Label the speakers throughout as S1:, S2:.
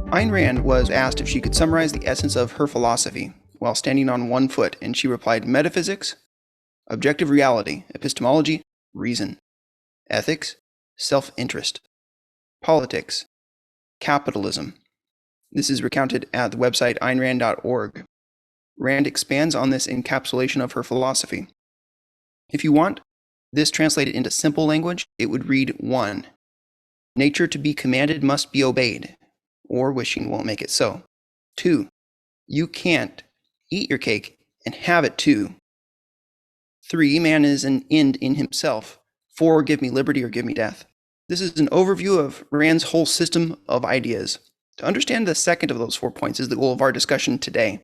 S1: Ayn Rand was asked if she could summarize the essence of her philosophy while standing on one foot, and she replied, Metaphysics, objective reality, epistemology, reason, ethics, self-interest, politics, capitalism. This is recounted at the website aynrand.org. Rand expands on this encapsulation of her philosophy. If you want this translated into simple language, it would read 1. Nature to be commanded must be obeyed, or wishing won't make it so. 2. You can't eat your cake and have it too. 3. Man is an end in himself. 4. Give me liberty or give me death. This is an overview of Rand's whole system of ideas. To understand the second of those 4 points is the goal of our discussion today.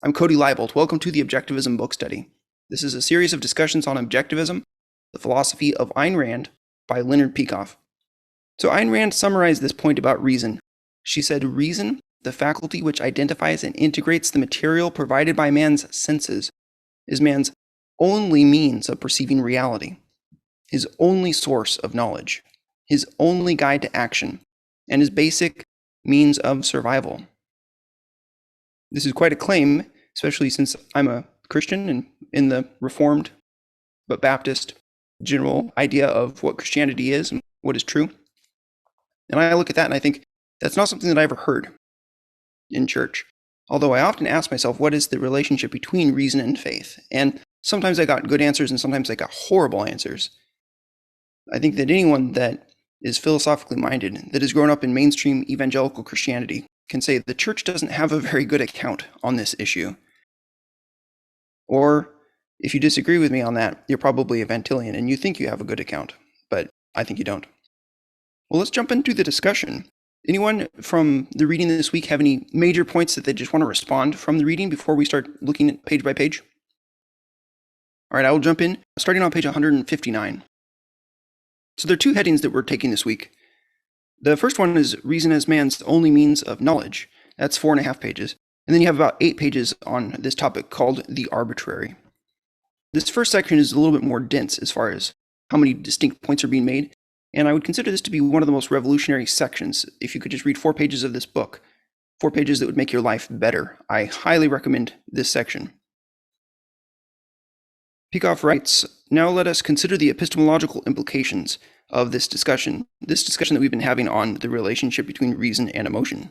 S1: I'm Cody Leibold. Welcome to the Objectivism book study. This is a series of discussions on Objectivism, the philosophy of Ayn Rand, by Leonard Peikoff. So Ayn Rand summarized this point about reason. She said, reason, the faculty which identifies and integrates the material provided by man's senses, is man's only means of perceiving reality, his only source of knowledge, his only guide to action, and his basic means of survival. This is quite a claim, especially since I'm a Christian and in the Reformed but Baptist general idea of what Christianity is and what is true. And I look at that and I think that's not something that I ever heard in church. Although I often ask myself, what is the relationship between reason and faith? And sometimes I got good answers and sometimes I got horrible answers. I think that anyone that is philosophically minded, that has grown up in mainstream evangelical Christianity, can say the church doesn't have a very good account on this issue. Or if you disagree with me on that, you're probably a Vantillian and you think you have a good account, but I think you don't. Well, let's jump into the discussion. Anyone from the reading this week have any major points that they just want to respond from the reading before we start looking at page by page? All right, I will jump in, starting on page 159. So there are 2 headings that we're taking this week. The first one is reason as man's only means of knowledge. That's 4.5 pages. And then you have about 8 pages on this topic called the arbitrary. This first section is a little bit more dense as far as how many distinct points are being made. And I would consider this to be one of the most revolutionary sections. If you could just read 4 pages of this book, 4 pages that would make your life better, I highly recommend this section. Peikoff writes, now let us consider the epistemological implications of this discussion that we've been having on the relationship between reason and emotion.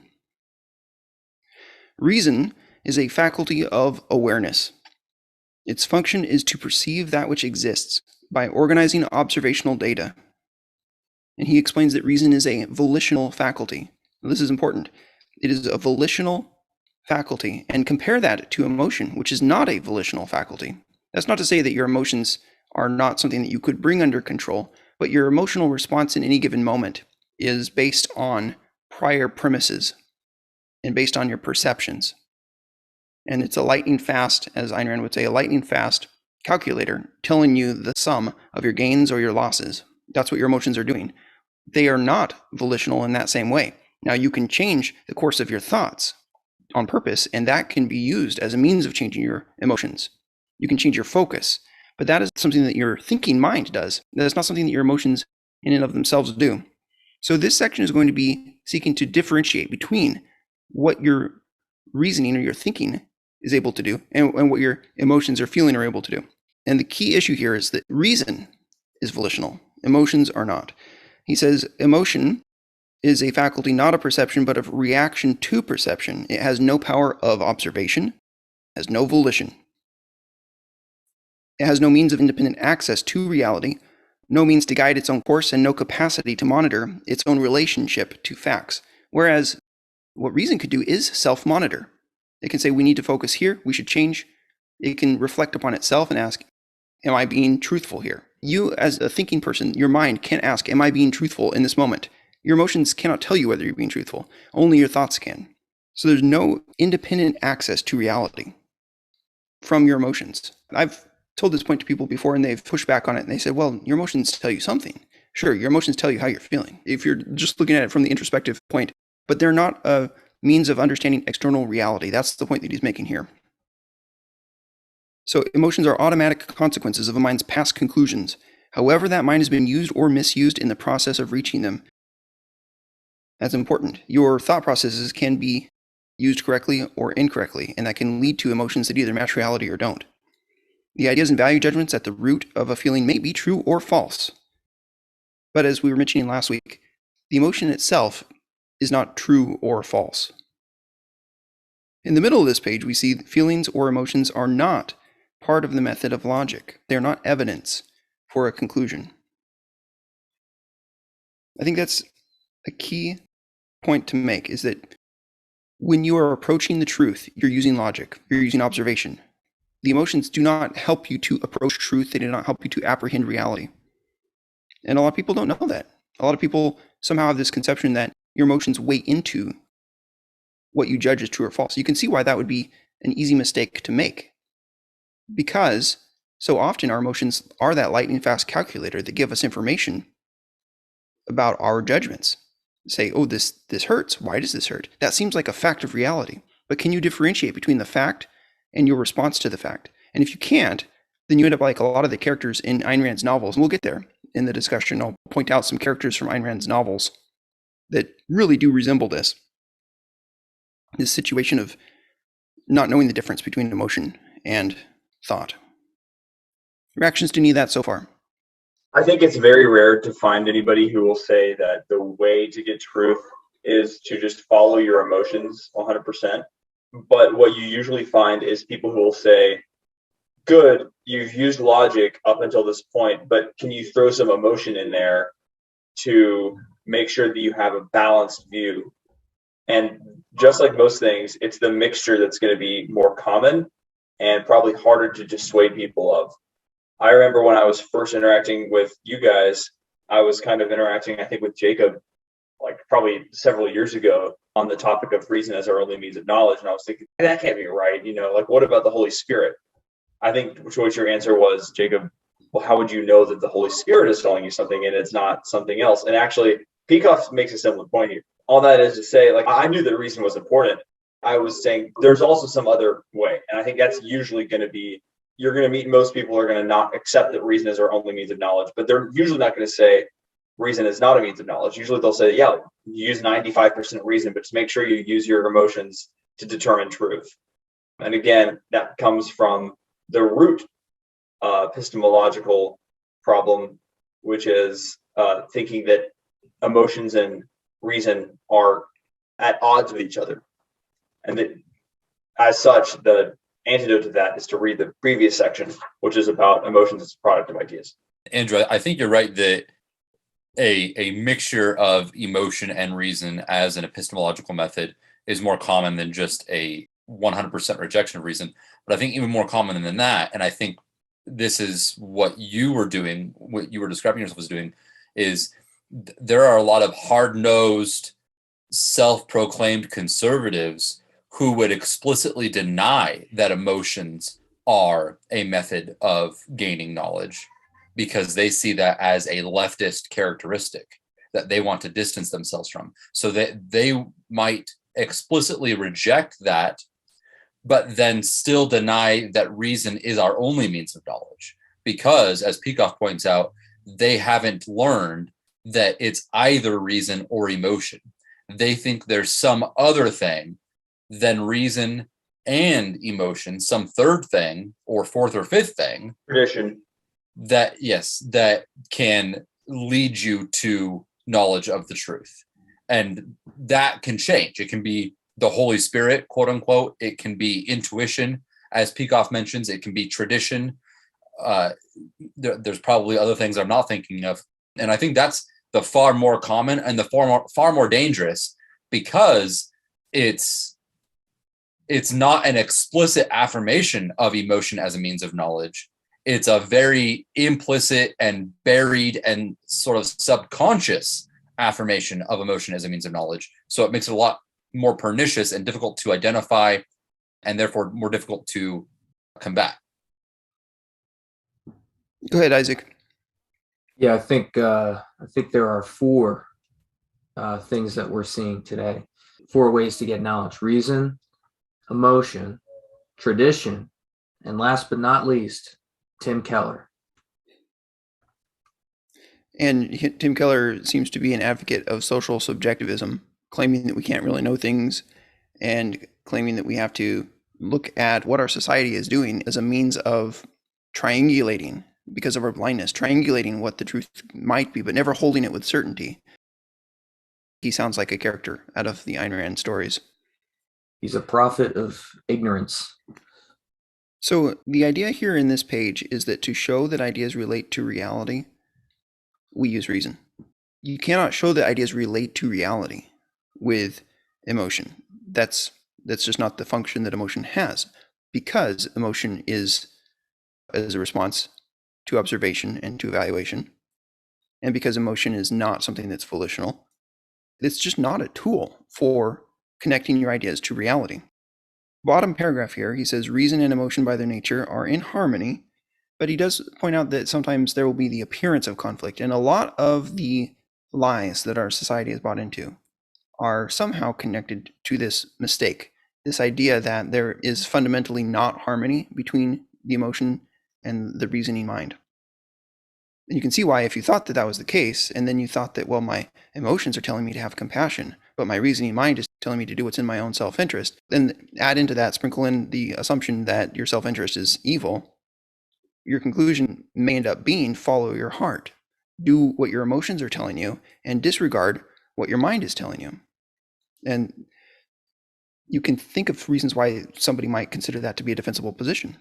S1: Reason is a faculty of awareness. Its function is to perceive that which exists by organizing observational data. And he explains that reason is a volitional faculty. Now, this is important. It is a volitional faculty, and compare that to emotion, which is not a volitional faculty. That's not to say that your emotions are not something that you could bring under control, but your emotional response in any given moment is based on prior premises and based on your perceptions. And it's a lightning fast, as Ayn Rand would say, a lightning fast calculator telling you the sum of your gains or your losses. That's what your emotions are doing. They are not volitional in that same way. Now, you can change the course of your thoughts on purpose, and that can be used as a means of changing your emotions. You can change your focus, but that is something that your thinking mind does. That is not something that your emotions in and of themselves do. So this section is going to be seeking to differentiate between what your reasoning or your thinking is able to do and what your emotions or feeling are able to do. And the key issue here is that reason is volitional. Emotions are not. He says emotion is a faculty, not a perception, but of reaction to perception. It has no power of observation, has no volition. It has no means of independent access to reality, no means to guide its own course, and no capacity to monitor its own relationship to facts. Whereas what reason could do is self-monitor. It can say, we need to focus here, we should change. It can reflect upon itself and ask, am I being truthful here? You, as a thinking person, your mind can ask, am I being truthful in this moment? Your emotions cannot tell you whether you're being truthful. Only your thoughts can. So there's no independent access to reality from your emotions. I've told this point to people before and they've pushed back on it and they said, well, your emotions tell you something. Sure, your emotions tell you how you're feeling if you're just looking at it from the introspective point, but they're not a means of understanding external reality. That's the point that he's making here. So emotions are automatic consequences of a mind's past conclusions, however that mind has been used or misused in the process of reaching them. That's important. Your thought processes can be used correctly or incorrectly, and that can lead to emotions that either match reality or don't. The ideas and value judgments at the root of a feeling may be true or false. But as we were mentioning last week, the emotion itself is not true or false. In the middle of this page, we see that feelings or emotions are not part of the method of logic. They're not evidence for a conclusion. I think that's a key point to make, is that when you are approaching the truth, you're using logic, you're using observation. The emotions do not help you to approach truth. They do not help you to apprehend reality. And a lot of people don't know that. A lot of people somehow have this conception that your emotions weigh into what you judge as true or false. You can see why that would be an easy mistake to make, because so often our emotions are that lightning fast calculator that give us information about our judgments. Say, oh, this hurts. Why does this hurt? That seems like a fact of reality. But can you differentiate between the fact and your response to the fact? And if you can't, then you end up like a lot of the characters in Ayn Rand's novels. And we'll get there in the discussion. I'll point out some characters from Ayn Rand's novels that really do resemble this situation of not knowing the difference between emotion and thought. Reactions to any of that so far?
S2: I think it's very rare to find anybody who will say that the way to get truth is to just follow your emotions 100%. But what you usually find is people who will say, good, you've used logic up until this point, but can you throw some emotion in there to make sure that you have a balanced view? And just like most things, it's the mixture that's going to be more common and probably harder to dissuade people of. I remember when I was first interacting with you guys, I was kind of interacting, I think, with Jacob, like probably several years ago, on the topic of reason as our only means of knowledge. And I was thinking, that can't be right. Like, what about the Holy Spirit? I think what your answer was, Jacob, well, how would you know that the Holy Spirit is telling you something and it's not something else? And actually, Peikoff makes a similar point here. All that is to say, like, I knew that reason was important. I was saying there's also some other way. And I think that's usually going to be, you're going to meet most people who are going to not accept that reason is our only means of knowledge, but they're usually not going to say reason is not a means of knowledge. Usually they'll say, yeah, you use 95% reason, but just make sure you use your emotions to determine truth. And again, that comes from the root epistemological problem, which is thinking that emotions and reason are at odds with each other. And that as such, the antidote to that is to read the previous section, which is about emotions as a product of ideas.
S3: Andrew, I think you're right that a mixture of emotion and reason as an epistemological method is more common than just a 100% rejection of reason. But I think even more common than that, and I think this is what you were doing, what you were describing yourself as doing, is there are a lot of hard-nosed, self-proclaimed conservatives who would explicitly deny that emotions are a method of gaining knowledge because they see that as a leftist characteristic that they want to distance themselves from. So that they might explicitly reject that, but then still deny that reason is our only means of knowledge. Because, as Peikoff points out, they haven't learned that it's either reason or emotion. They think there's some other thing than reason and emotion, some third thing or fourth or fifth thing,
S2: Tradition,
S3: that can lead you to knowledge of the truth. And that can change. It can be the Holy Spirit, quote unquote. It can be intuition, as Peikoff mentions. It can be tradition. There's probably other things I'm not thinking of. And I think that's the far more common and the far more dangerous, because it's not an explicit affirmation of emotion as a means of knowledge. It's a very implicit and buried and sort of subconscious affirmation of emotion as a means of knowledge. So it makes it a lot more pernicious and difficult to identify, and therefore more difficult to combat.
S1: Go ahead, Isaac.
S4: Yeah, I think there are four things that we're seeing today. 4 ways to get knowledge: reason, emotion, tradition, and last but not least, Tim Keller.
S1: And Tim Keller seems to be an advocate of social subjectivism, claiming that we can't really know things and claiming that we have to look at what our society is doing as a means of triangulating, because of our blindness, triangulating what the truth might be, but never holding it with certainty. He sounds like a character out of the Ayn Rand stories.
S4: He's a prophet of ignorance.
S1: So the idea here in this page is that to show that ideas relate to reality, we use reason. You cannot show that ideas relate to reality with emotion. That's just not the function that emotion has, because emotion is as a response to observation and to evaluation. And because emotion is not something that's volitional, it's just not a tool for connecting your ideas to reality. Bottom paragraph here, he says reason and emotion by their nature are in harmony, but he does point out that sometimes there will be the appearance of conflict. And a lot of the lies that our society has bought into are somehow connected to this mistake, this idea that there is fundamentally not harmony between the emotion and the reasoning mind. And you can see why, if you thought that that was the case, and then you thought that, well, my emotions are telling me to have compassion, but my reasoning mind is telling me to do what's in my own self-interest, then add into that, sprinkle in the assumption that your self-interest is evil, your conclusion may end up being follow your heart. Do what your emotions are telling you and disregard what your mind is telling you. And you can think of reasons why somebody might consider that to be a defensible position,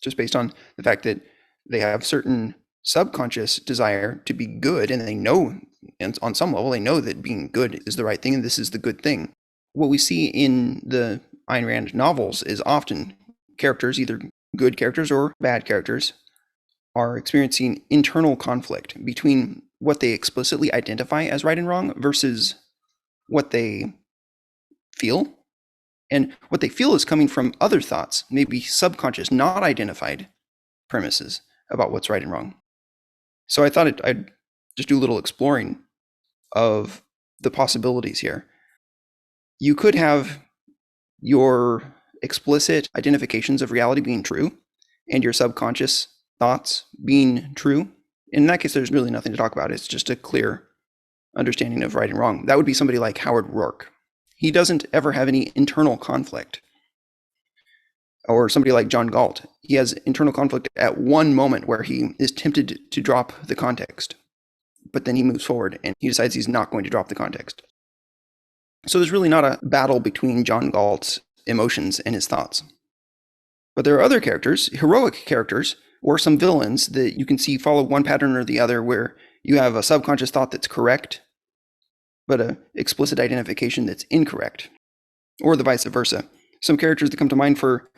S1: just based on the fact that they have certain subconscious desire to be good, and they know, and on some level, they know that being good is the right thing, and this is the good thing. What we see in the Ayn Rand novels is often characters, either good characters or bad characters, are experiencing internal conflict between what they explicitly identify as right and wrong versus what they feel. And what they feel is coming from other thoughts, maybe subconscious, not identified premises about what's right and wrong. So I thought I'd just do a little exploring of the possibilities here. You could have your explicit identifications of reality being true and your subconscious thoughts being true. In that case, there's really nothing to talk about. It's just a clear understanding of right and wrong. That would be somebody like Howard Rourke. He doesn't ever have any internal conflict. Or somebody like John Galt. He has internal conflict at one moment where he is tempted to drop the context, but then he moves forward and he decides he's not going to drop the context. So there's really not a battle between John Galt's emotions and his thoughts. But there are other characters, heroic characters, or some villains that you can see follow one pattern or the other, where you have a subconscious thought that's correct, but an explicit identification that's incorrect, or the vice versa. Some characters that come to mind for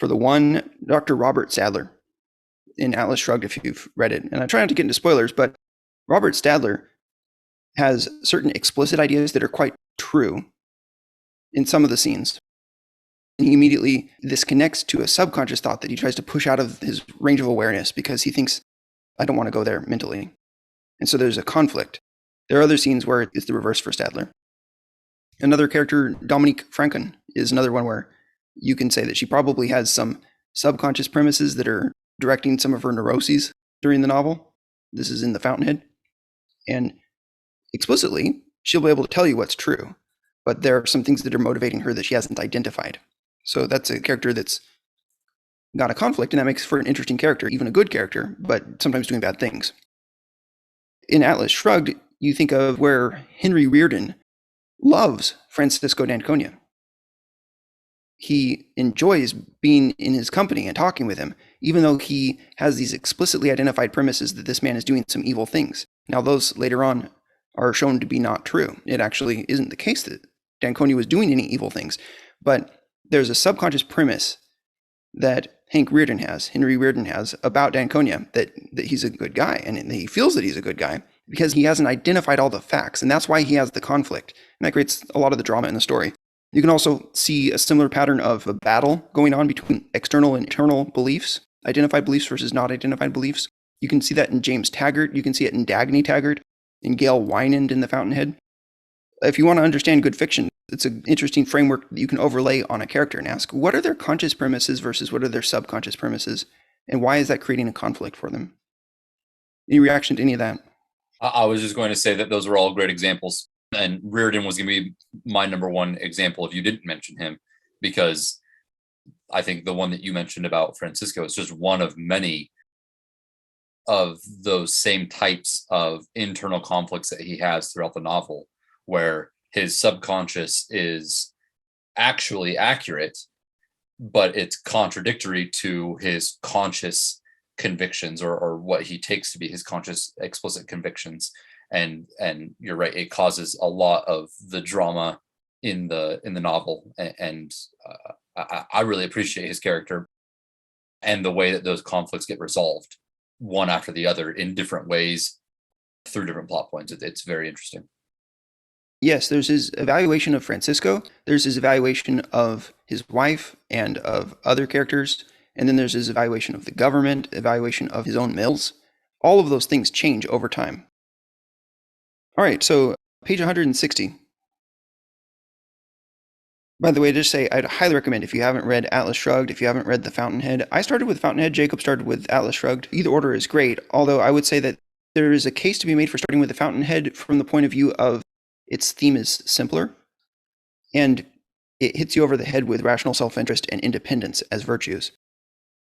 S1: the one, Dr. Robert Sadler in Atlas Shrugged, if you've read it. And I try not to get into spoilers, but Robert Sadler has certain explicit ideas that are quite true in some of the scenes. And he immediately, this connects to a subconscious thought that he tries to push out of his range of awareness because he thinks, I don't want to go there mentally. And so there's a conflict. There are other scenes where it's the reverse for Stadler. Another character, Dominique Franken, is another one where you can say that she probably has some subconscious premises that are directing some of her neuroses during the novel. This is in The Fountainhead. And explicitly, she'll be able to tell you what's true, but there are some things that are motivating her that she hasn't identified. So that's a character that's got a conflict, and that makes for an interesting character, even a good character, but sometimes doing bad things. In Atlas Shrugged, you think of where Henry Reardon loves Francisco d'Anconia. He enjoys being in his company and talking with him, even though he has these explicitly identified premises that this man is doing some evil things. Now, those later on are shown to be not true. It actually isn't the case that d'Anconia was doing any evil things, but there's a subconscious premise that Henry Reardon has about d'Anconia, that he's a good guy, and he feels that he's a good guy because he hasn't identified all the facts, and that's why he has the conflict. And that creates a lot of the drama in the story. You can also see a similar pattern of a battle going on between external and internal beliefs, identified beliefs versus not identified beliefs. You can see that in James Taggart. You can see it in Dagny Taggart, in Gail Wynand in The Fountainhead. If you want to understand good fiction, it's an interesting framework that you can overlay on a character and ask, what are their conscious premises versus what are their subconscious premises? And why is that creating a conflict for them? Any reaction to any of that?
S3: I was just going to say that those are all great examples. And Reardon was going to be my number one example if you didn't mention him, because I think the one that you mentioned about Francisco is just one of many of those same types of internal conflicts that he has throughout the novel, where his subconscious is actually accurate, but it's contradictory to his conscious convictions, or what he takes to be his conscious explicit convictions. And you're right, it causes a lot of the drama in the novel. And I really appreciate his character and the way that those conflicts get resolved one after the other in different ways through different plot points. It's very interesting.
S1: Yes, there's his evaluation of Francisco, there's his evaluation of his wife and of other characters, and then there's his evaluation of the government, evaluation of his own mills. All of those things change over time. All right, so page 160. By the way, just say I'd highly recommend, if you haven't read Atlas Shrugged, if you haven't read The Fountainhead. I started with Fountainhead, Jacob started with Atlas Shrugged. Either order is great, although I would say that there is a case to be made for starting with The Fountainhead from the point of view of its theme is simpler, and it hits you over the head with rational self-interest and independence as virtues,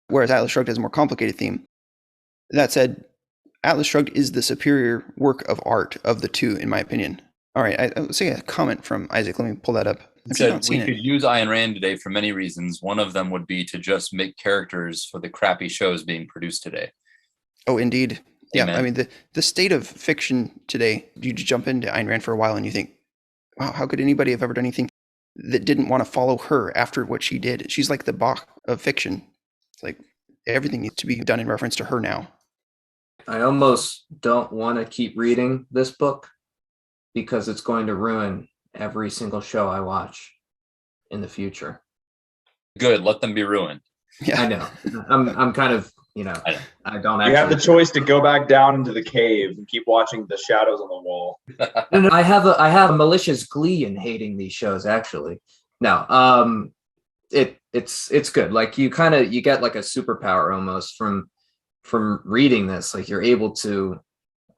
S1: whereas Atlas Shrugged has a more complicated theme. That said, Atlas Shrugged is the superior work of art of the two, in my opinion. All right, I see a comment from Isaac. Let me pull that up.
S3: Said we could use Ayn Rand today for many reasons. One of them would be to just make characters for the crappy shows being produced today.
S1: Oh, indeed.
S3: Amen.
S1: Yeah, I mean, the state of fiction today, you jump into Ayn Rand for a while and you think, wow, how could anybody have ever done anything that didn't want to follow her after what she did? She's like the Bach of fiction. It's like everything needs to be done in reference to her now.
S4: I almost don't want to keep reading this book because it's going to ruin every single show I watch in the future.
S3: Good, let them be ruined.
S1: Yeah,
S4: I know. I'm kind of, I don't actually.
S2: You have the choice to go back down into the cave and keep watching the shadows on the wall.
S4: No, I have a malicious glee in hating these shows, actually. No, it's good. Like you get like a superpower almost from reading this. Like you're able to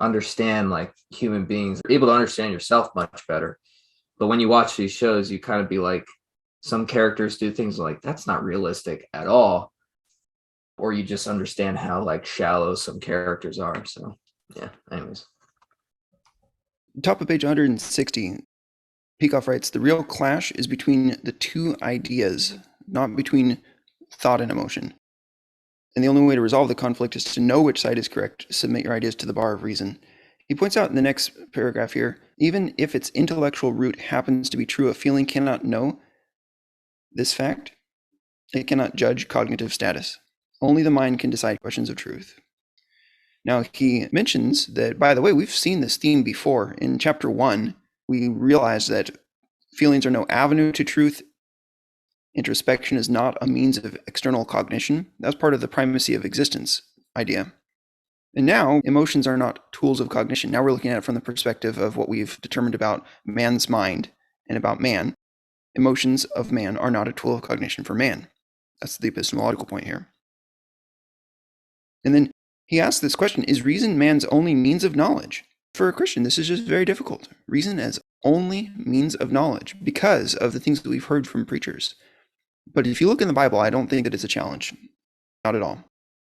S4: understand like human beings, you're able to understand yourself much better. But when you watch these shows, you kind of be like, some characters do things like that's not realistic at all, or you just understand how like shallow some characters are. So yeah, anyways.
S1: Top of page 160, Peikoff writes, the real clash is between the two ideas, not between thought and emotion. And the only way to resolve the conflict is to know which side is correct, submit your ideas to the bar of reason. He points out in the next paragraph here, even if its intellectual root happens to be true, a feeling cannot know this fact. It cannot judge cognitive status. Only the mind can decide questions of truth. Now, he mentions that, by the way, we've seen this theme before. In chapter 1, we realized that feelings are no avenue to truth. Introspection is not a means of external cognition. That's part of the primacy of existence idea. And now, emotions are not tools of cognition. Now we're looking at it from the perspective of what we've determined about man's mind and about man. Emotions of man are not a tool of cognition for man. That's the epistemological point here. And then he asks this question, is reason man's only means of knowledge? For a Christian, this is just very difficult. Reason as only means of knowledge because of the things that we've heard from preachers. But if you look in the Bible, I don't think that it's a challenge. Not at all.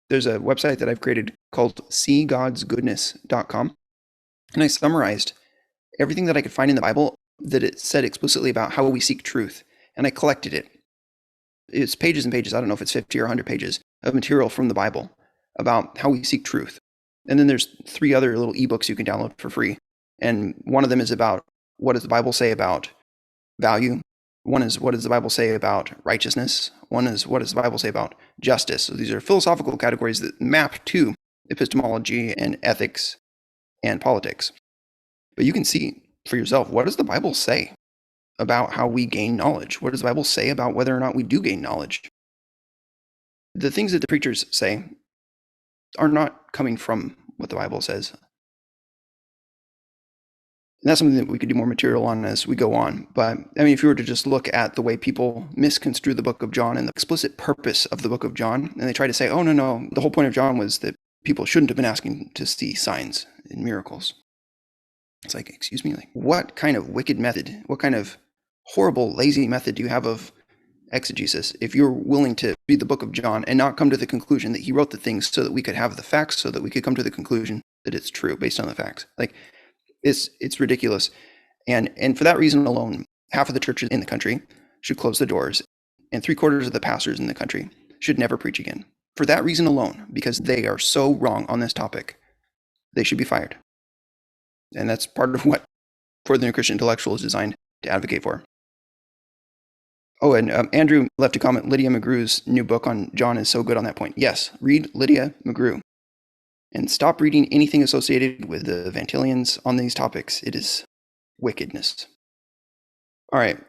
S1: There's a website that I've created called seegodsgoodness.com. And I summarized everything that I could find in the Bible that it said explicitly about how we seek truth. And I collected it. It's pages and pages. I don't know if it's 50 or 100 pages of material from the Bible about how we seek truth. And then there's 3 other little ebooks you can download for free. And one of them is about what does the Bible say about value? One is what does the Bible say about righteousness? One is what does the Bible say about justice? So these are philosophical categories that map to epistemology and ethics and politics. But you can see for yourself, what does the Bible say about how we gain knowledge? What does the Bible say about whether or not we do gain knowledge? The things that the preachers say are not coming from what the Bible says. And that's something that we could do more material on as we go on. But I mean, if you were to just look at the way people misconstrue the book of John and the explicit purpose of the book of John, and they try to say, oh, no, the whole point of John was that people shouldn't have been asking to see signs and miracles. It's like, excuse me, like, what kind of wicked method, what kind of horrible, lazy method do you have of exegesis if you're willing to read the book of John and not come to the conclusion that he wrote the things so that we could have the facts, so that we could come to the conclusion that it's true based on the facts? Like, it's ridiculous. And for that reason alone, half of the churches in the country should close the doors, and 3/4 of the pastors in the country should never preach again. For that reason alone, because they are so wrong on this topic, they should be fired. And that's part of what For the New Christian Intellectual is designed to advocate for. Oh, and Andrew left a comment, Lydia McGrew's new book on John is so good on that point. Yes, read Lydia McGrew. And stop reading anything associated with the Van Tillians on these topics. It is wickedness. All right,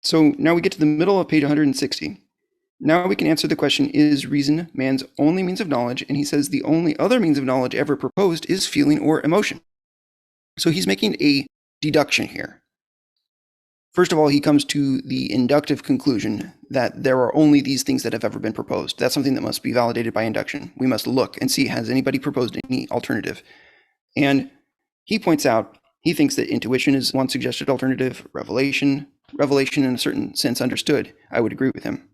S1: so now we get to the middle of page 160. Now we can answer the question, is reason man's only means of knowledge? And he says the only other means of knowledge ever proposed is feeling or emotion. So he's making a deduction here. First of all, he comes to the inductive conclusion that there are only these things that have ever been proposed. That's something that must be validated by induction. We must look and see, has anybody proposed any alternative? And he points out, he thinks that intuition is one suggested alternative, revelation in a certain sense understood. I would agree with him.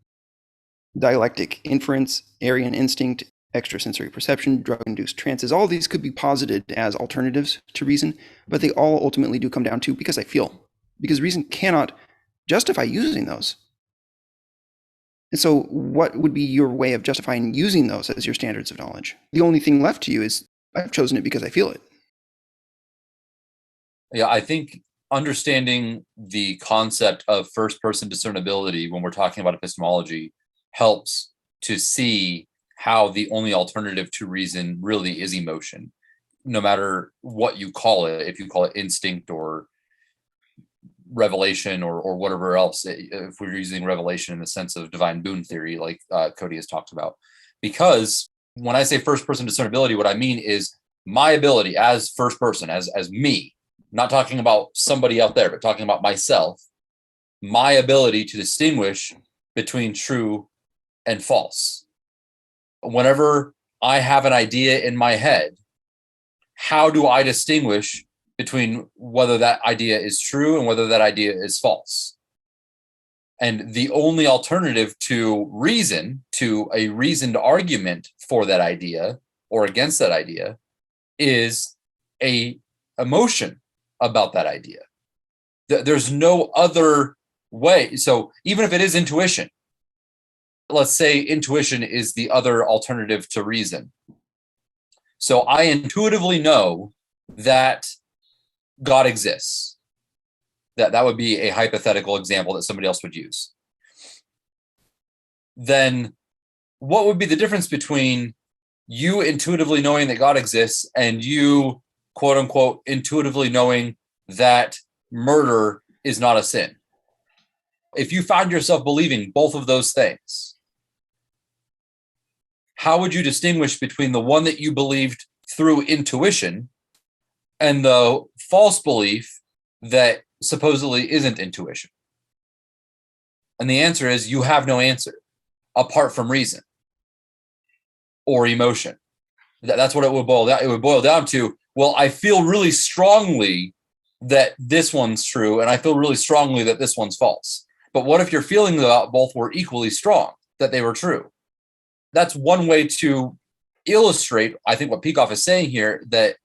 S1: Dialectic inference, Aryan instinct, extrasensory perception, drug-induced trances, all of these could be posited as alternatives to reason, but they all ultimately do come down to because I feel. Because reason cannot justify using those. And so what would be your way of justifying using those as your standards of knowledge? The only thing left to you is, I've chosen it because I feel it.
S3: Yeah, I think understanding the concept of first-person discernibility when we're talking about epistemology helps to see how the only alternative to reason really is emotion, no matter what you call it, if you call it instinct or revelation or whatever else, if we're using revelation in the sense of divine boon theory, like Cody has talked about. Because when I say first person discernibility, what I mean is my ability as first person, as me, not talking about somebody out there, but talking about myself, my ability to distinguish between true and false. Whenever I have an idea in my head, how do I distinguish between whether that idea is true and whether that idea is false? And the only alternative to reason, to a reasoned argument for that idea or against that idea, is a emotion about that idea. There's no other way. So even if it is intuition, let's say intuition is the other alternative to reason. So I intuitively know that God exists. That would be a hypothetical example that somebody else would use. Then what would be the difference between you intuitively knowing that God exists and you, quote unquote, intuitively knowing that murder is not a sin? If you found yourself believing both of those things, how would you distinguish between the one that you believed through intuition and the false belief that supposedly isn't intuition? And the answer is you have no answer apart from reason or emotion. That's what it would boil down. It would boil down to, well, I feel really strongly that this one's true, and I feel really strongly that this one's false. But what if your feelings about both were equally strong, that they were true? That's one way to illustrate, I think, what Peikoff is saying here, that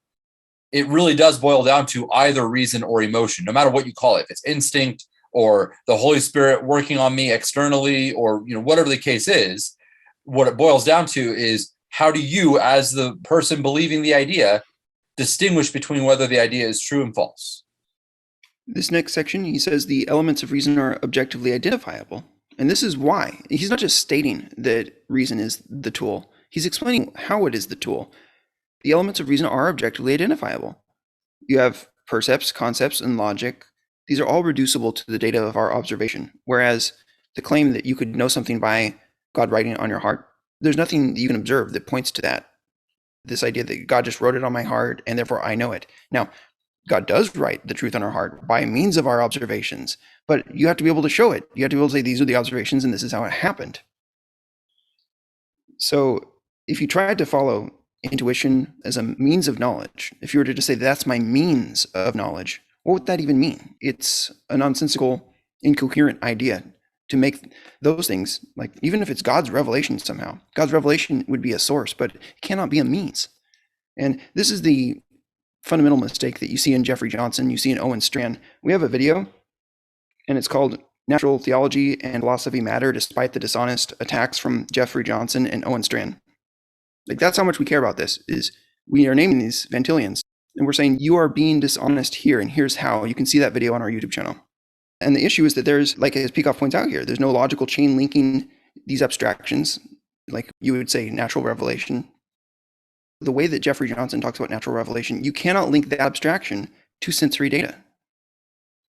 S3: it really does boil down to either reason or emotion, no matter what you call it. If it's instinct or the Holy Spirit working on me externally, or whatever the case is, what it boils down to is, how do you, as the person believing the idea, distinguish between whether the idea is true and false?
S1: This next section, he says the elements of reason are objectively identifiable. And this is why. He's not just stating that reason is the tool. He's explaining how it is the tool. The elements of reason are objectively identifiable. You have percepts, concepts, and logic. These are all reducible to the data of our observation. Whereas the claim that you could know something by God writing it on your heart, there's nothing that you can observe that points to that. This idea that God just wrote it on my heart and therefore I know it. Now, God does write the truth on our heart by means of our observations, but you have to be able to show it. You have to be able to say, these are the observations and this is how it happened. So if you tried to follow intuition as a means of knowledge, if you were to just say that's my means of knowledge, what would that even mean? It's a nonsensical, incoherent idea to make those things, like, even if it's God's revelation somehow, God's revelation would be a source, but it cannot be a means. And this is the fundamental mistake that you see in Jeffrey Johnson, you see in Owen Strachan. We have a video, and it's called Natural Theology and Philosophy Matter Despite the Dishonest Attacks from Jeffrey Johnson and Owen Strachan. Like, that's how much we care about this, is we are naming these Van Tillians, and we're saying you are being dishonest here, and here's how. You can see that video on our YouTube channel. And the issue is that there's, like as Peikoff points out here, there's no logical chain linking these abstractions, like you would say natural revelation. The way that Jeffrey Johnson talks about natural revelation, you cannot link the abstraction to sensory data.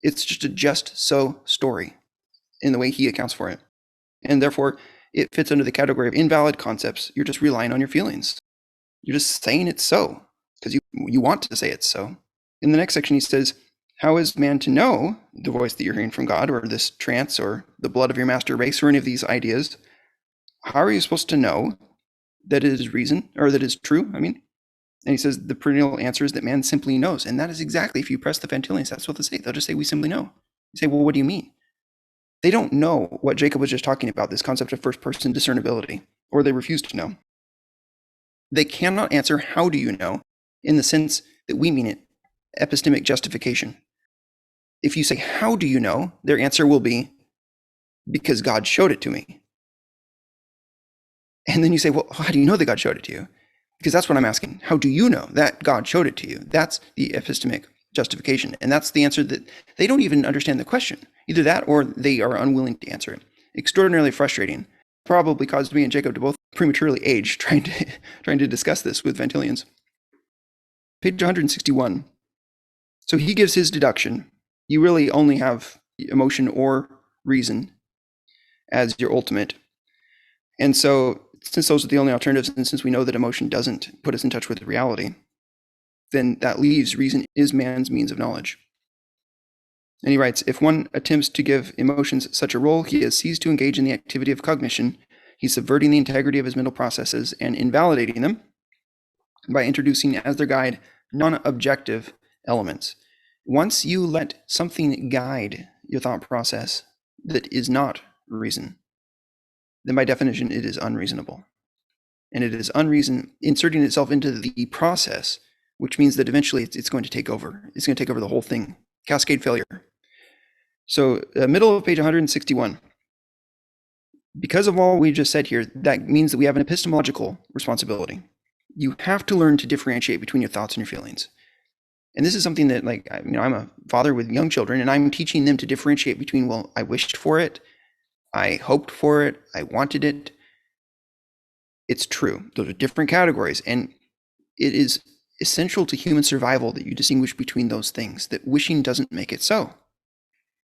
S1: It's just a just so story in the way he accounts for it. And therefore, it fits under the category of invalid concepts. You're just relying on your feelings. You're just saying it's so because you want to say it's so. In the next section, he says, how is man to know the voice that you're hearing from God, or this trance, or the blood of your master race, or any of these ideas? How are you supposed to know that it is reason, or that it's true? And he says the perennial answer is that man simply knows. And that is exactly, if you press the Van Tillians, that's what they say. They'll just say, we simply know. You say, well, what do you mean? They don't know what Jacob was just talking about, this concept of first-person discernibility, or they refuse to know. They cannot answer, how do you know, in the sense that we mean it, epistemic justification. If you say, how do you know, their answer will be, because God showed it to me. And then you say, well, how do you know that God showed it to you? Because that's what I'm asking. How do you know that God showed it to you? That's the epistemic justification. And that's the answer that they don't even understand the question. Either that or they are unwilling to answer it. Extraordinarily frustrating. Probably caused me and Jacob to both prematurely age trying to discuss this with Van Tillians. Page 161. So he gives his deduction. You really only have emotion or reason as your ultimate. And so, since those are the only alternatives, and since we know that emotion doesn't put us in touch with reality, then that leaves reason is man's means of knowledge. And he writes, if one attempts to give emotions such a role, he has ceased to engage in the activity of cognition. He's subverting the integrity of his mental processes and invalidating them by introducing as their guide non-objective elements. Once you let something guide your thought process that is not reason, then by definition it is unreasonable. And it is unreason inserting itself into the process, which means that eventually it's going to take over. It's going to take over the whole thing. Cascade failure. So middle of page 161. Because of all we just said here, that means that we have an epistemological responsibility. You have to learn to differentiate between your thoughts and your feelings. And this is something that, like, I'm a father with young children, and I'm teaching them to differentiate between, well, I wished for it, I hoped for it, I wanted it. It's true. Those are different categories. And it is essential to human survival that you distinguish between those things, that wishing doesn't make it so.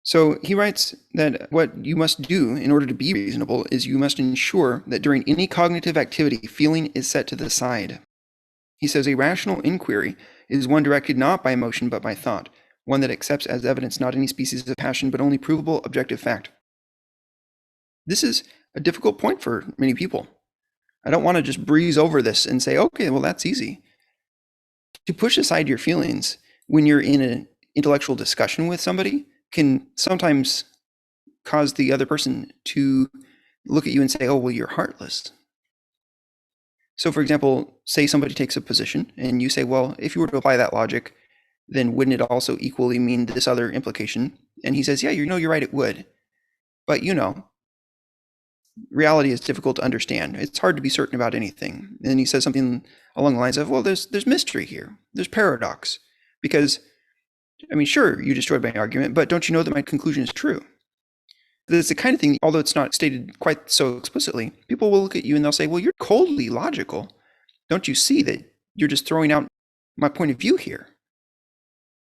S1: So he writes that what you must do in order to be reasonable is you must ensure that during any cognitive activity, feeling is set to the side. He says a rational inquiry is one directed not by emotion but by thought, one that accepts as evidence not any species of passion but only provable objective fact. This is a difficult point for many people. I don't want to just breeze over this and say, okay, well, that's easy. To push aside your feelings when you're in an intellectual discussion with somebody can sometimes cause the other person to look at you and say, oh, well, you're heartless. So, for example, say somebody takes a position and you say, well, if you were to apply that logic, then wouldn't it also equally mean this other implication? And he says, yeah, you're right, it would. But reality is difficult to understand. It's hard to be certain about anything. And he says something along the lines of, well, there's mystery here. There's paradox. Because, sure, you destroyed my argument, but don't you know that my conclusion is true? It's the kind of thing, although it's not stated quite so explicitly, people will look at you and they'll say, well, you're coldly logical. Don't you see that you're just throwing out my point of view here?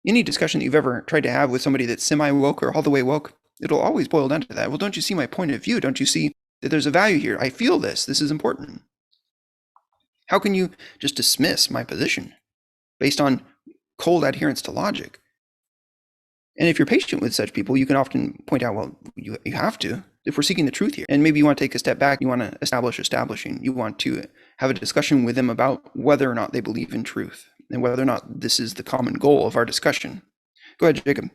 S1: Any discussion that you've ever tried to have with somebody that's semi-woke or all the way woke, it'll always boil down to that. Well, don't you see my point of view? Don't you see that there's a value here? I feel this. This is important. How can you just dismiss my position based on cold adherence to logic? And if you're patient with such people, you can often point out, well, you have to, if we're seeking the truth here. And maybe you want to take a step back, you want to establishing. You want to have a discussion with them about whether or not they believe in truth and whether or not this is the common goal of our discussion. Go ahead, Jacob.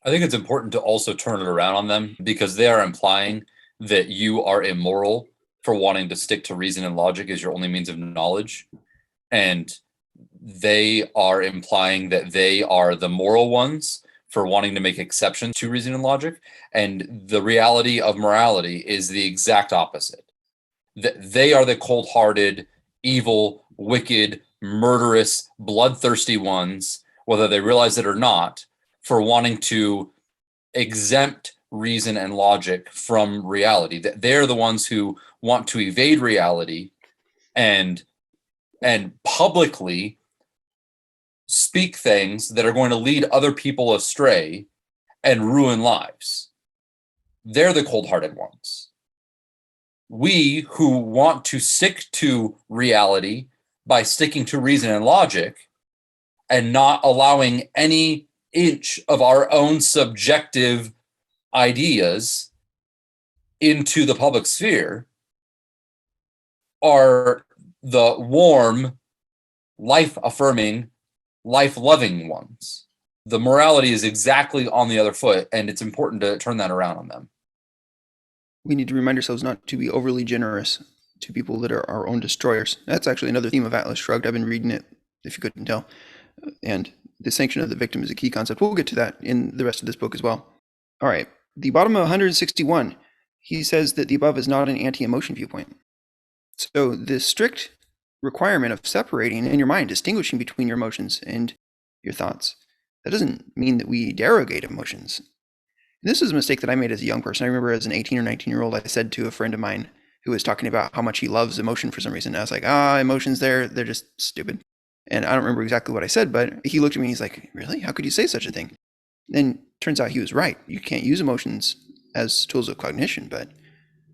S3: I think it's important to also turn it around on them, because they are implying that you are immoral for wanting to stick to reason and logic as your only means of knowledge. And they are implying that they are the moral ones for wanting to make exceptions to reason and logic. And the reality of morality is the exact opposite. They are the cold-hearted, evil, wicked, murderous, bloodthirsty ones, whether they realize it or not, for wanting to exempt reason and logic from reality. They're the ones who want to evade reality and publicly speak things that are going to lead other people astray and ruin lives. They're the cold-hearted ones. We who want to stick to reality by sticking to reason and logic and not allowing any inch of our own subjective ideas into the public sphere are the warm, life-affirming, life-loving ones. The morality is exactly on the other foot, and it's important to turn that around on them.
S1: We need to remind ourselves not to be overly generous to people that are our own destroyers. That's actually another theme of Atlas Shrugged. I've been reading it, if you couldn't tell. And the sanction of the victim is a key concept. We'll get to that in the rest of this book as well. All right. The bottom of 161, he says that the above is not an anti-emotion viewpoint. So the strict requirement of separating in your mind, distinguishing between your emotions and your thoughts, that doesn't mean that we derogate emotions. This is a mistake that I made as a young person. I remember as an 18 or 19-year-old, I said to a friend of mine who was talking about how much he loves emotion for some reason. I was like, emotions, they're just stupid. And I don't remember exactly what I said, but he looked at me and he's like, really? How could you say such a thing? Then turns out he was right. You can't use emotions as tools of cognition, but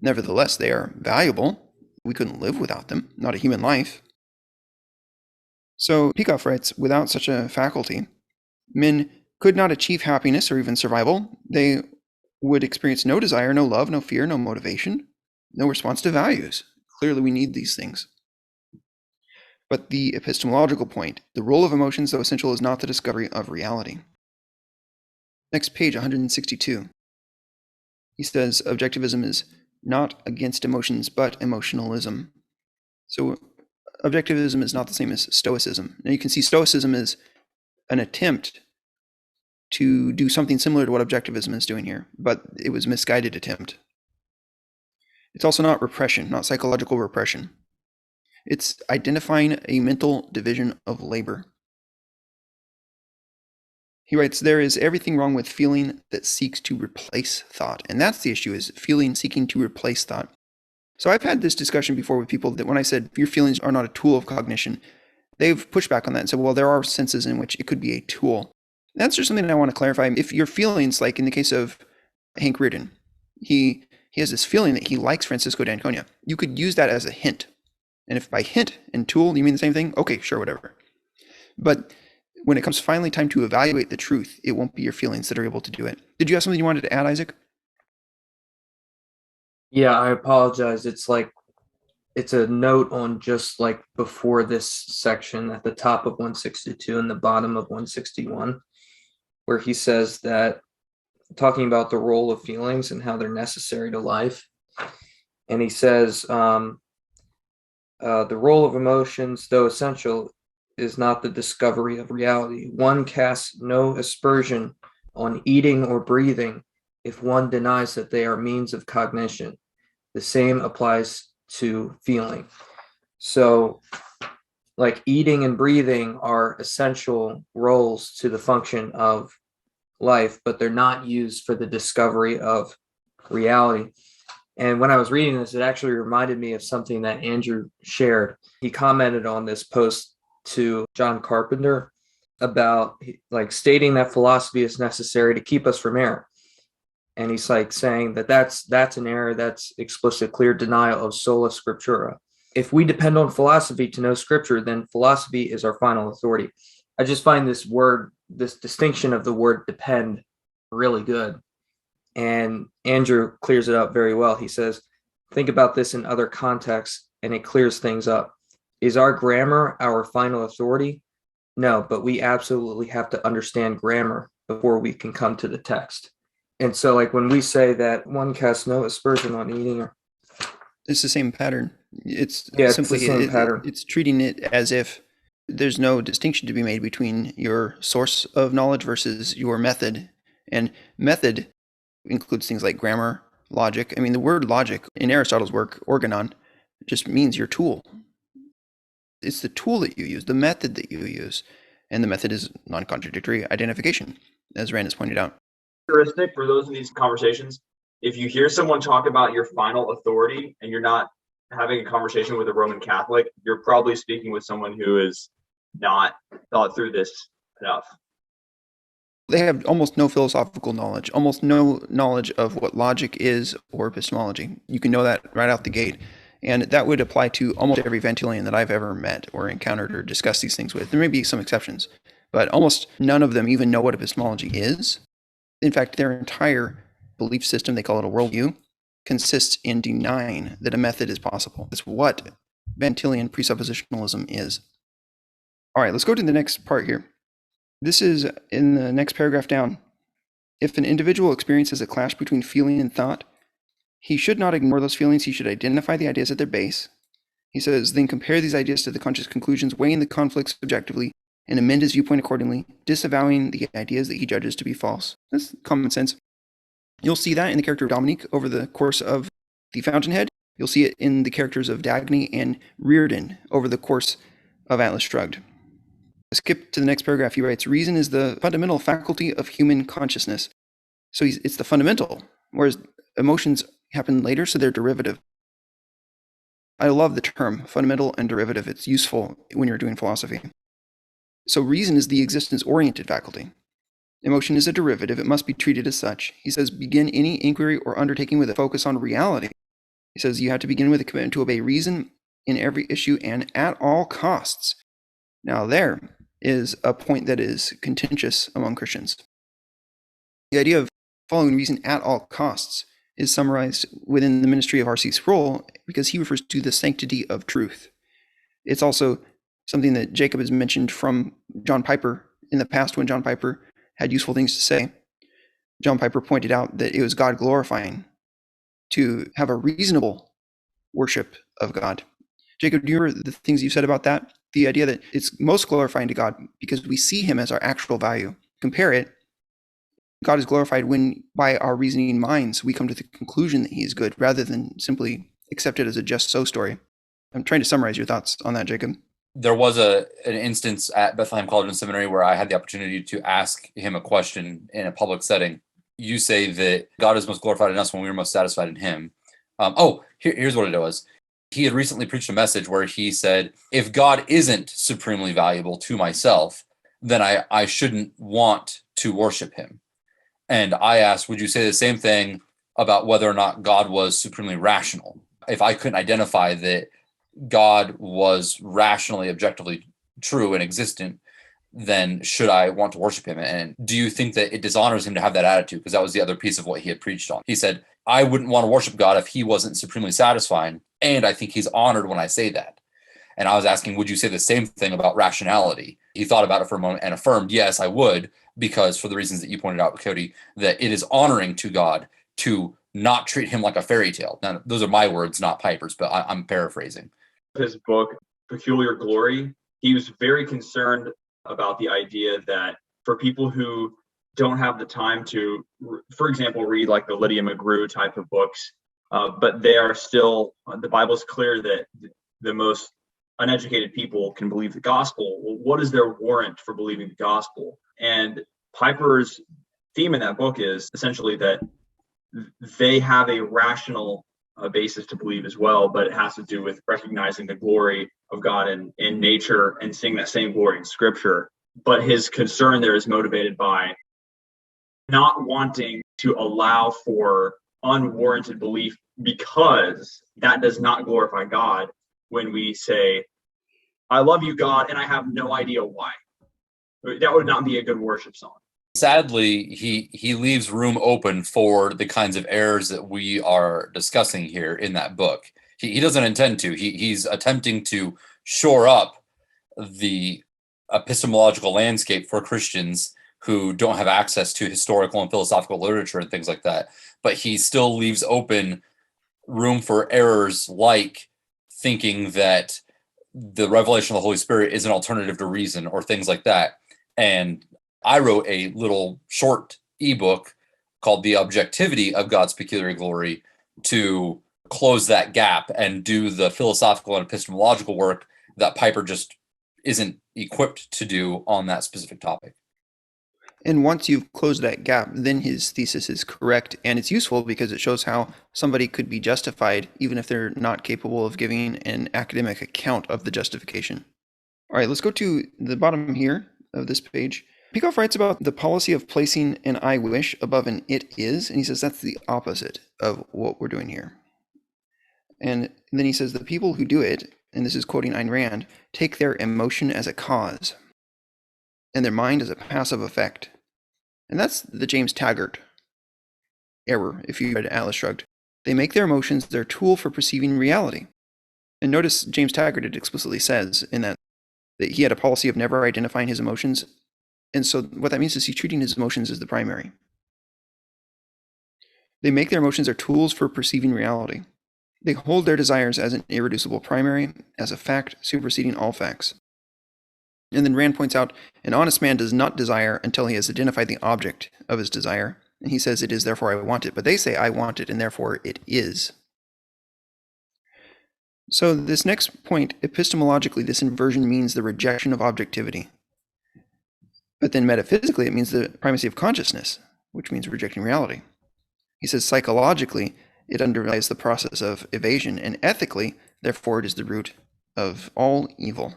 S1: nevertheless, they are valuable. We couldn't live without them, not a human life. So Peikoff writes, without such a faculty, men could not achieve happiness or even survival. They would experience no desire, no love, no fear, no motivation, no response to values. Clearly, we need these things. But the epistemological point, the role of emotions, though essential, is not the discovery of reality. Next page, 162. He says, Objectivism is not against emotions, but emotionalism. So Objectivism is not the same as Stoicism. Now you can see Stoicism is an attempt to do something similar to what Objectivism is doing here, but it was a misguided attempt. It's also not repression, not psychological repression. It's identifying a mental division of labor. He writes, there is everything wrong with feeling that seeks to replace thought. And that's the issue, is feeling seeking to replace thought. So I've had this discussion before with people that when I said your feelings are not a tool of cognition, they've pushed back on that and said, well, there are senses in which it could be a tool. That's just something I want to clarify. If your feelings, like in the case of Hank Reardon, he has this feeling that he likes Francisco d'Anconia. You could use that as a hint. And if by hint and tool you mean the same thing, okay, sure, whatever. But when it comes finally time to evaluate the truth, it won't be your feelings that are able to do it. Did you have something you wanted to add, Isaac?
S4: Yeah, I apologize. It's a note on just like before this section at the top of 162 and the bottom of 161, where he says that, talking about the role of feelings and how they're necessary to life. And he says, the role of emotions, though essential, is not the discovery of reality. One casts no aspersion on eating or breathing if one denies that they are means of cognition. The same applies to feeling. So, like eating and breathing are essential roles to the function of life, but they're not used for the discovery of reality. And when I was reading this, it actually reminded me of something that Andrew shared. He commented on this post to John Carpenter about like stating that philosophy is necessary to keep us from error. And he's like saying that that's an error, that's explicit, clear denial of sola scriptura. If we depend on philosophy to know scripture, then philosophy is our final authority. I just find this distinction of the word depend really good. And Andrew clears it up very well. He says, think about this in other contexts. and it clears things up. Is our grammar our final authority? No, but we absolutely have to understand grammar before we can come to the text. And so, like, when we say that one casts no aspersion on eating,
S1: it's the same pattern. It's
S4: simply the same pattern.
S1: It's treating it as if there's no distinction to be made between your source of knowledge versus your method. And method includes things like grammar, logic. I mean, the word logic in Aristotle's work, organon, just means your tool. It's the tool that you use, the method that you use. And the method is non-contradictory identification, as Rand has pointed out.
S2: Characteristic for those in these conversations, if you hear someone talk about your final authority and you're not having a conversation with a Roman Catholic, you're probably speaking with someone who is not thought through this enough.
S1: They have almost no philosophical knowledge, almost no knowledge of what logic is or epistemology. You can know that right out the gate. And that would apply to almost every Ventilian that I've ever met or encountered or discussed these things with. There may be some exceptions, but almost none of them even know what epistemology is. In fact, their entire belief system, they call it a worldview, consists in denying that a method is possible. It's what Ventilian presuppositionalism is. All right, let's go to the next part here. This is in the next paragraph down. If an individual experiences a clash between feeling and thought, he should not ignore those feelings. He should identify the ideas at their base. He says, then compare these ideas to the conscious conclusions, weighing the conflicts objectively, and amend his viewpoint accordingly, disavowing the ideas that he judges to be false. That's common sense. You'll see that in the character of Dominique over the course of The Fountainhead. You'll see it in the characters of Dagny and Reardon over the course of Atlas Shrugged. Skip to the next paragraph. He writes, reason is the fundamental faculty of human consciousness. So it's the fundamental, whereas emotions happen later, so they're derivative. I love the term fundamental and derivative. It's useful when you're doing philosophy. So reason is the existence-oriented faculty. Emotion is a derivative. It must be treated as such. He says, begin any inquiry or undertaking with a focus on reality. He says you have to begin with a commitment to obey reason in every issue and at all costs. Now there is a point that is contentious among Christians. The idea of following reason at all costs is summarized within the ministry of R.C. Sproul because he refers to the sanctity of truth. It's also something that Jacob has mentioned from John Piper in the past when John Piper had useful things to say. John Piper pointed out that it was God glorifying to have a reasonable worship of God. Jacob, do you remember the things you said about that? The idea that it's most glorifying to God because we see him as our actual value. Compare it. God is glorified when, by our reasoning minds, we come to the conclusion that he is good rather than simply accept it as a just so story. I'm trying to summarize your thoughts on that, Jacob.
S3: There was an instance at Bethlehem College and Seminary where I had the opportunity to ask him a question in a public setting. You say that God is most glorified in us when we are most satisfied in him. Here's what it was. He had recently preached a message where he said, if God isn't supremely valuable to myself, then I shouldn't want to worship him. And I asked, would you say the same thing about whether or not God was supremely rational? If I couldn't identify that God was rationally, objectively true and existent, then should I want to worship him? And do you think that it dishonors him to have that attitude? Because that was the other piece of what he had preached on. He said, I wouldn't want to worship God if he wasn't supremely satisfying. And I think he's honored when I say that. And I was asking, would you say the same thing about rationality? He thought about it for a moment and affirmed, yes, I would, because for the reasons that you pointed out, Cody, that it is honoring to God to not treat him like a fairy tale. Now, those are my words, not Piper's, but I'm paraphrasing.
S2: His book, Peculiar Glory, he was very concerned about the idea that for people who don't have the time to, for example, read like the Lydia McGrew type of books, but they are still, the Bible's clear that the most uneducated people can believe the gospel. Well, what is their warrant for believing the gospel? And Piper's theme in that book is essentially that they have a rational basis to believe as well, but it has to do with recognizing the glory of God in nature and seeing that same glory in Scripture. But his concern there is motivated by not wanting to allow for unwarranted belief, because that does not glorify God when we say, I love you, God, and I have no idea why. That would not be a good worship song.
S3: Sadly, he leaves room open for the kinds of errors that we are discussing here in that book. He doesn't intend to. He's attempting to shore up the epistemological landscape for Christians who don't have access to historical and philosophical literature and things like that. But he still leaves open room for errors, like thinking that the revelation of the Holy Spirit is an alternative to reason or things like that. And I wrote a little short ebook called The Objectivity of God's Peculiar Glory to close that gap and do the philosophical and epistemological work that Piper just isn't equipped to do on that specific topic.
S1: And once you've closed that gap, then his thesis is correct, and it's useful because it shows how somebody could be justified even if they're not capable of giving an academic account of the justification. All right, let's go to the bottom here of this page. Peikoff writes about the policy of placing an I wish above an it is, and he says that's the opposite of what we're doing here. And then he says the people who do it, and this is quoting Ayn Rand, take their emotion as a cause and their mind as a passive effect. And that's the James Taggart error, if you read Atlas Shrugged. They make their emotions their tool for perceiving reality. And notice James Taggart, it explicitly says in that he had a policy of never identifying his emotions. And so what that means is he's treating his emotions as the primary. They make their emotions their tools for perceiving reality. They hold their desires as an irreducible primary, as a fact superseding all facts. And then Rand points out, an honest man does not desire until he has identified the object of his desire. And he says, it is, therefore I want it. But they say, I want it, and therefore it is. So this next point, epistemologically, this inversion means the rejection of objectivity. But then metaphysically, it means the primacy of consciousness, which means rejecting reality. He says, psychologically, it underlies the process of evasion, and ethically, therefore, it is the root of all evil.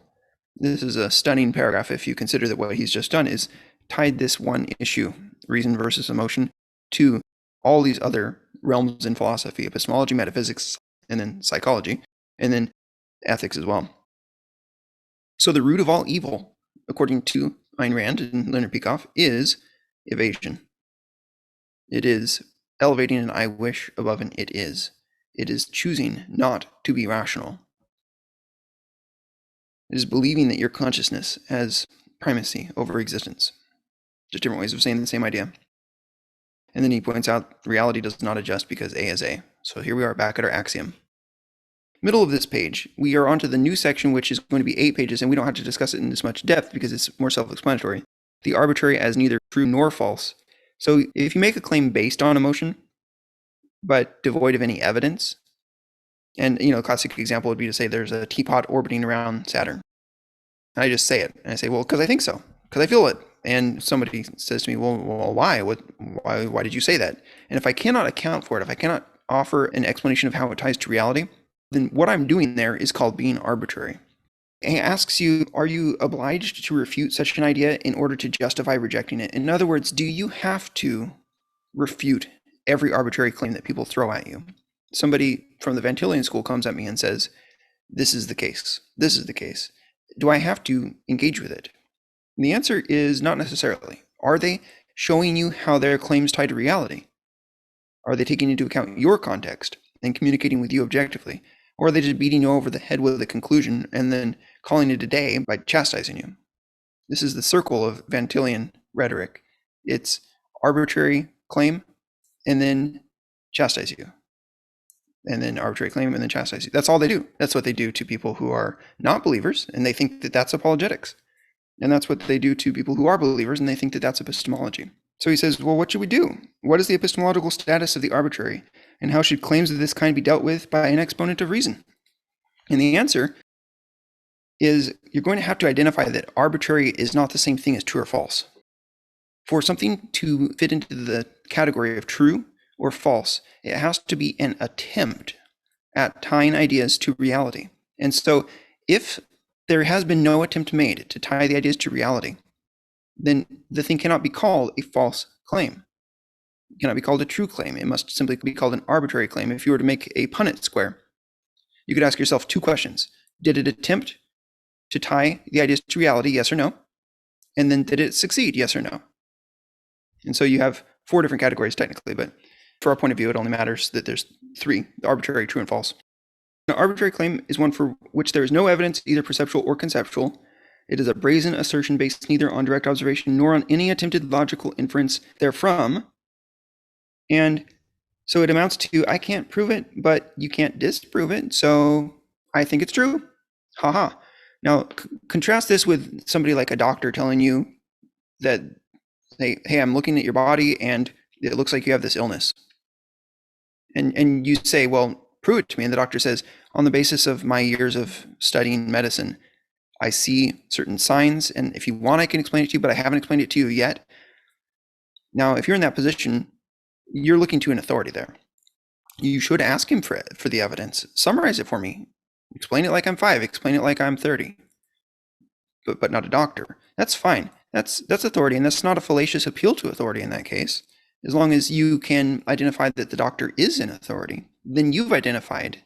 S1: This is a stunning paragraph if you consider that what he's just done is tied this one issue, reason versus emotion, to all these other realms in philosophy, epistemology, metaphysics, and then psychology, and then ethics as well. So the root of all evil, according to Ayn Rand and Leonard Peikoff, is evasion. It is elevating an I wish above an it is. It is choosing not to be rational. It is believing that your consciousness has primacy over existence. Just different ways of saying the same idea. And then he points out reality does not adjust because A is A. So here we are back at our axiom. Middle of this page, we are onto the new section, which is going to be 8 pages, and we don't have to discuss it in this much depth because it's more self-explanatory. The arbitrary as neither true nor false. So if you make a claim based on emotion, but devoid of any evidence, and a classic example would be to say there's a teapot orbiting around Saturn. And I just say it, and I say, well, because I think so, because I feel it. And somebody says to me, well, why? Why did you say that? And if I cannot account for it, if I cannot offer an explanation of how it ties to reality, then what I'm doing there is called being arbitrary. And he asks you, are you obliged to refute such an idea in order to justify rejecting it? In other words, do you have to refute every arbitrary claim that people throw at you? Somebody from the Van Tillian school comes at me and says, this is the case. This is the case. Do I have to engage with it? And the answer is not necessarily. Are they showing you how their claims tie to reality? Are they taking into account your context and communicating with you objectively? Or are they just beating you over the head with a conclusion and then calling it a day by chastising you? This is the circle of Van Tillian rhetoric. It's arbitrary claim and then chastise you. And then arbitrary claim and then chastise you. That's all they do. That's what they do to people who are not believers, and they think that that's apologetics. And that's what they do to people who are believers, and they think that that's epistemology. So he says, well, what should we do? What is the epistemological status of the arbitrary? And how should claims of this kind be dealt with by an exponent of reason? And the answer is you're going to have to identify that arbitrary is not the same thing as true or false. For something to fit into the category of true or false, it has to be an attempt at tying ideas to reality. And so if there has been no attempt made to tie the ideas to reality, then the thing cannot be called a false claim. It cannot be called a true claim. It must simply be called an arbitrary claim. If you were to make a Punnett square, you could ask yourself 2 questions. Did it attempt to tie the ideas to reality, yes or no? And then did it succeed, yes or no? And so you have 4 different categories technically, but for our point of view, it only matters that there's 3, arbitrary, true, and false. An arbitrary claim is one for which there is no evidence, either perceptual or conceptual. It is a brazen assertion based neither on direct observation nor on any attempted logical inference therefrom. And so it amounts to, I can't prove it, but you can't disprove it, so I think it's true. Haha. Now, contrast this with somebody like a doctor telling you that, hey, I'm looking at your body and it looks like you have this illness. And you say, well, prove it to me. And the doctor says, on the basis of my years of studying medicine, I see certain signs, and if you want, I can explain it to you, but I haven't explained it to you yet. Now, if you're in that position, you're looking to an authority there. You should ask him for the evidence. Summarize it for me. Explain it like I'm 5. Explain it like I'm 30. But not a doctor. That's fine. That's authority, and that's not a fallacious appeal to authority in that case. As long as you can identify that the doctor is an authority, then you've identified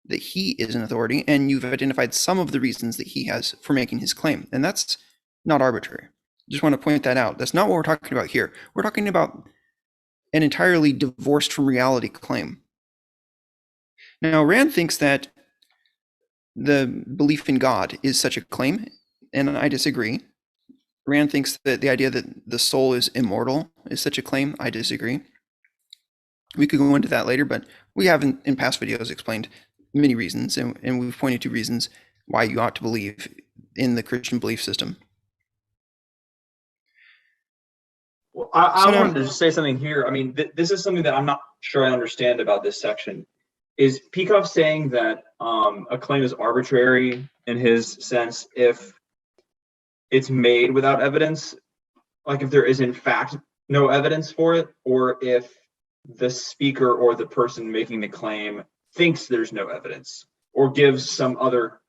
S1: that he is an authority, and you've identified some of the reasons that he has for making his claim. And that's not arbitrary. Just want to point that out. That's not what we're talking about here. We're talking about an entirely divorced from reality claim. Now, Rand thinks that the belief in God is such a claim, and I disagree. Rand thinks that the idea that the soul is immortal is such a claim. I disagree. We could go into that later, but we have in past videos explained many reasons, and we've pointed to reasons why you ought to believe in the Christian belief system.
S2: Well, I wanted to just say something here. I mean, this is something that I'm not sure I understand about this section. Is Peikoff saying that a claim is arbitrary in his sense if it's made without evidence, like if there is in fact no evidence for it, or if the speaker or the person making the claim thinks there's no evidence or gives some other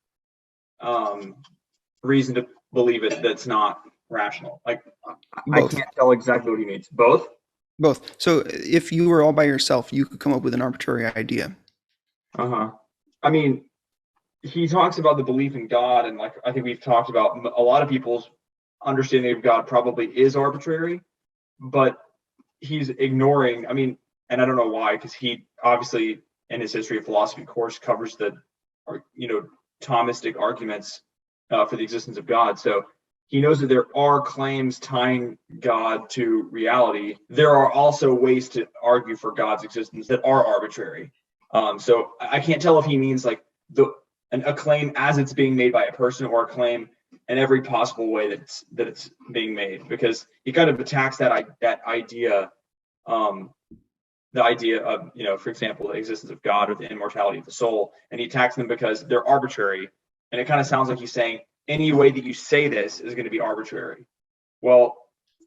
S2: reason to believe it that's not rational? Like,
S1: Both.
S2: I can't tell exactly what he means. Both?
S1: Both. So if you were all by yourself, you could come up with an arbitrary idea.
S2: I mean, he talks about the belief in God, and like I think we've talked about, a lot of people's understanding of God probably is arbitrary, but he's ignoring, I mean, and I don't know why, because he obviously in his history of philosophy course covers the, Thomistic arguments for the existence of God. So he knows that there are claims tying God to reality. There are also ways to argue for God's existence that are arbitrary. So I can't tell if he means like a claim as it's being made by a person, or a claim in every possible way that it's being made, because he kind of attacks that idea, the idea of, for example, the existence of God or the immortality of the soul, and he attacks them because they're arbitrary. And it kind of sounds like he's saying any way that you say this is going to be arbitrary. Well,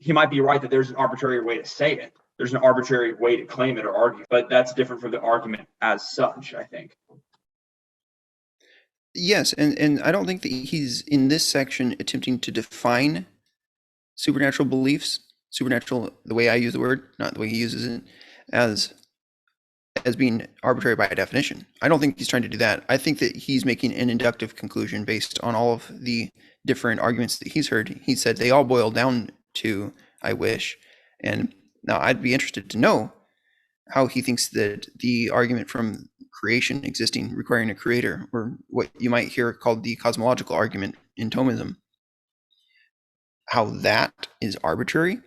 S2: he might be right that there's an arbitrary way to say it. There's an arbitrary way to claim it or argue, but that's different from the argument as such, I think.
S1: Yes, and I don't think that he's in this section attempting to define supernatural beliefs, supernatural, the way I use the word, not the way he uses it, as being arbitrary by definition. I don't think he's trying to do that. I think that he's making an inductive conclusion based on all of the different arguments that he's heard. He said they all boil down to I wish. And now I'd be interested to know how he thinks that the argument from creation existing requiring a creator, or what you might hear called the cosmological argument in Thomism, how that is arbitrary.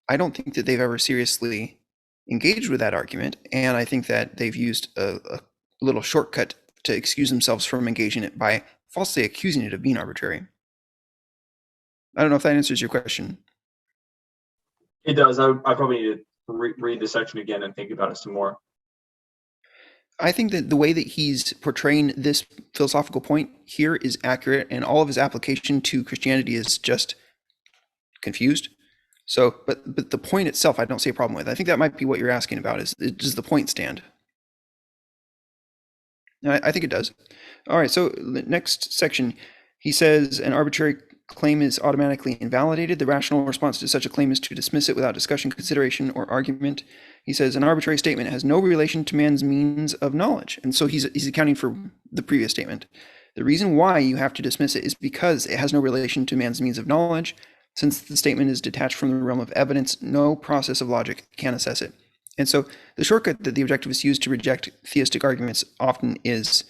S1: I don't think that they've ever seriously engaged with that argument, and I think that they've used a little shortcut to excuse themselves from engaging it by falsely accusing it of being arbitrary. I don't know if that answers your question.
S2: It does. I probably need to read the section again and think about it some more.
S1: I think that the way that he's portraying this philosophical point here is accurate, and all of his application to Christianity is just confused. So, but the point itself, I don't see a problem with. I think that might be what you're asking about, is does the point stand? I think it does. All right, so the next section, he says an arbitrary claim is automatically invalidated. The rational response to such a claim is to dismiss it without discussion, consideration, or argument. He says an arbitrary statement has no relation to man's means of knowledge. And so he's accounting for the previous statement. The reason why you have to dismiss it is because it has no relation to man's means of knowledge. Since the statement is detached from the realm of evidence, no process of logic can assess it. And so the shortcut that the objectivists use to reject theistic arguments often is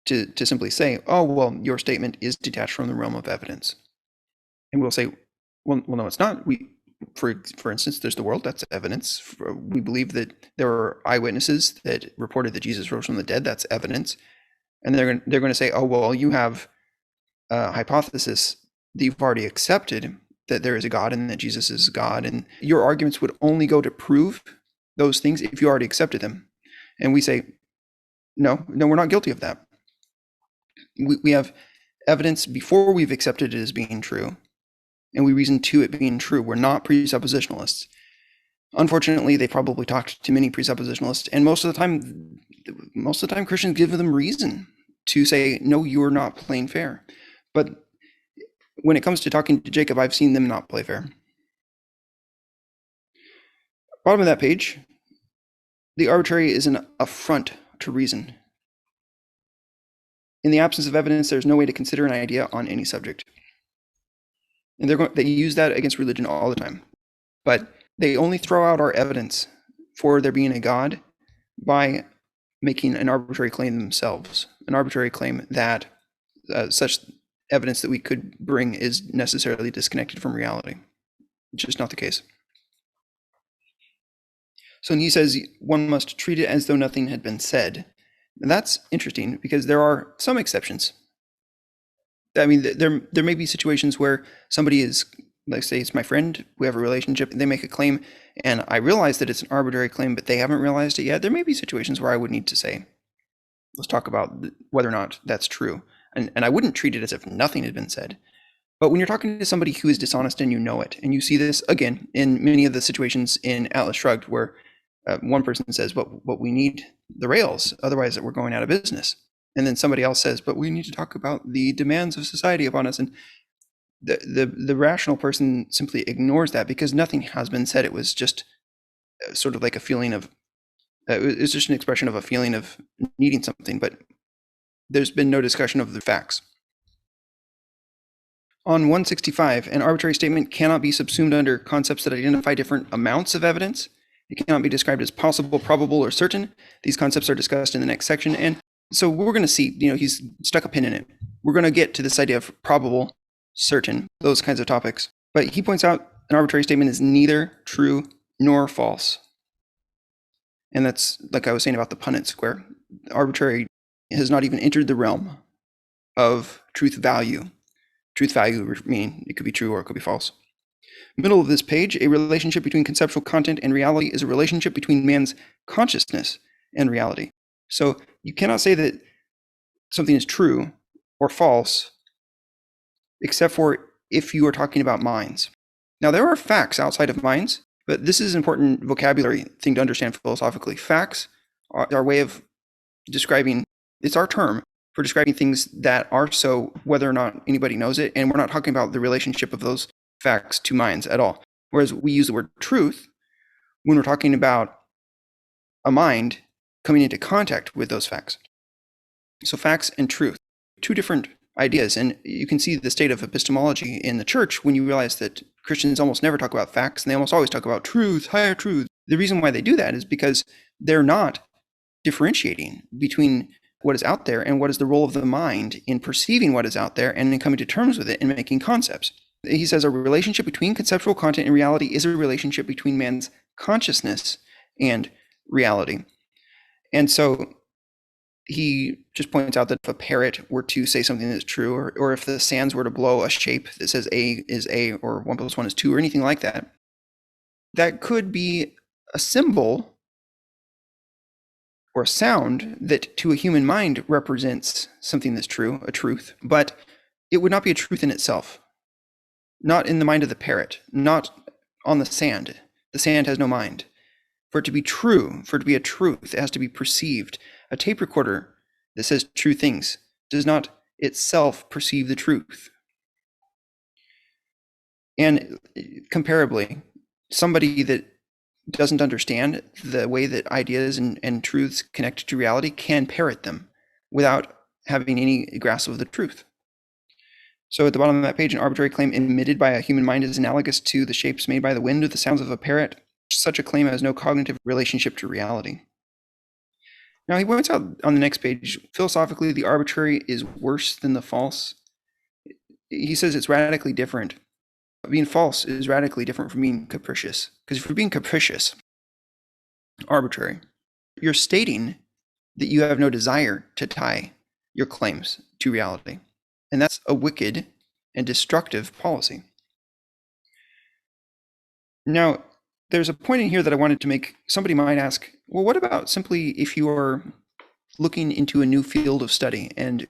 S1: to simply say, oh, well, your statement is detached from the realm of evidence. And we'll say, well, no, it's not. For instance, there's the world, that's evidence. We believe that there are eyewitnesses that reported that Jesus rose from the dead, that's evidence. And they're going to say, oh, well, you have a hypothesis that you've already accepted, that there is a God and that Jesus is God. And your arguments would only go to prove those things if you already accepted them. And we say, no, we're not guilty of that. We have evidence before we've accepted it as being true, and we reason to it being true. We're not presuppositionalists. Unfortunately, they probably talked to many presuppositionalists, and most of the time Christians give them reason to say, no, you're not playing fair. But when it comes to talking to Jacob, I've seen them not play fair. Bottom of that page, the arbitrary is an affront to reason. In the absence of evidence, there's no way to consider an idea on any subject. And they use that against religion all the time. But they only throw out our evidence for there being a God by making an arbitrary claim themselves, an arbitrary claim that such evidence that we could bring is necessarily disconnected from reality. It's just not the case. So he says one must treat it as though nothing had been said. And that's interesting because there are some exceptions. I mean, there may be situations where somebody is, like say it's my friend, we have a relationship, they make a claim, and I realize that it's an arbitrary claim, but they haven't realized it yet. There may be situations where I would need to say, let's talk about whether or not that's true. And I wouldn't treat it as if nothing had been said. But when you're talking to somebody who is dishonest and you know it, and you see this, again, in many of the situations in Atlas Shrugged where one person says, but we need the rails, otherwise we're going out of business. And then somebody else says, but we need to talk about the demands of society upon us. And the rational person simply ignores that because nothing has been said. It was just sort of like a feeling of, it's just an expression of a feeling of needing something, but there's been no discussion of the facts. On 165, an arbitrary statement cannot be subsumed under concepts that identify different amounts of evidence. It cannot be described as possible, probable, or certain. These concepts are discussed in the next section. And so we're going to see, he's stuck a pin in it. We're going to get to this idea of probable, certain, those kinds of topics. But he points out an arbitrary statement is neither true nor false. And that's like I was saying about the Punnett square. Arbitrary has not even entered the realm of truth value. Truth value meaning it could be true or it could be false. Middle of this page, a relationship between conceptual content and reality is a relationship between man's consciousness and reality. So you cannot say that something is true or false, except for if you are talking about minds. Now, there are facts outside of minds, but this is an important vocabulary thing to understand philosophically. Facts are our way of describing, it's our term for describing things that are so, whether or not anybody knows it, and we're not talking about the relationship of those facts to minds at all. Whereas we use the word truth when we're talking about a mind coming into contact with those facts. So facts and truth, two different ideas. And you can see the state of epistemology in the church when you realize that Christians almost never talk about facts and they almost always talk about truth, higher truth. The reason why they do that is because they're not differentiating between what is out there and what is the role of the mind in perceiving what is out there and in coming to terms with it and making concepts. He says a relationship between conceptual content and reality is a relationship between man's consciousness and reality. And so he just points out that if a parrot were to say something that's true, or if the sands were to blow a shape that says A is A or 1 + 1 is 2 or anything like that, that could be a symbol or a sound that to a human mind represents something that's true, a truth, but it would not be a truth in itself. Not in the mind of the parrot, not on the sand. The sand has no mind. For it to be true, for it to be a truth, it has to be perceived. A tape recorder that says true things does not itself perceive the truth. And comparably, somebody that doesn't understand the way that ideas and truths connect to reality can parrot them without having any grasp of the truth. So at the bottom of that page, an arbitrary claim emitted by a human mind is analogous to the shapes made by the wind or the sounds of a parrot. Such a claim has no cognitive relationship to reality. Now, he points out on the next page, philosophically, the arbitrary is worse than the false. He says it's radically different. Being false is radically different from being capricious. Because if you're being capricious, arbitrary, you're stating that you have no desire to tie your claims to reality. And that's a wicked and destructive policy. Now, there's a point in here that I wanted to make. Somebody might ask, well, what about simply if you are looking into a new field of study and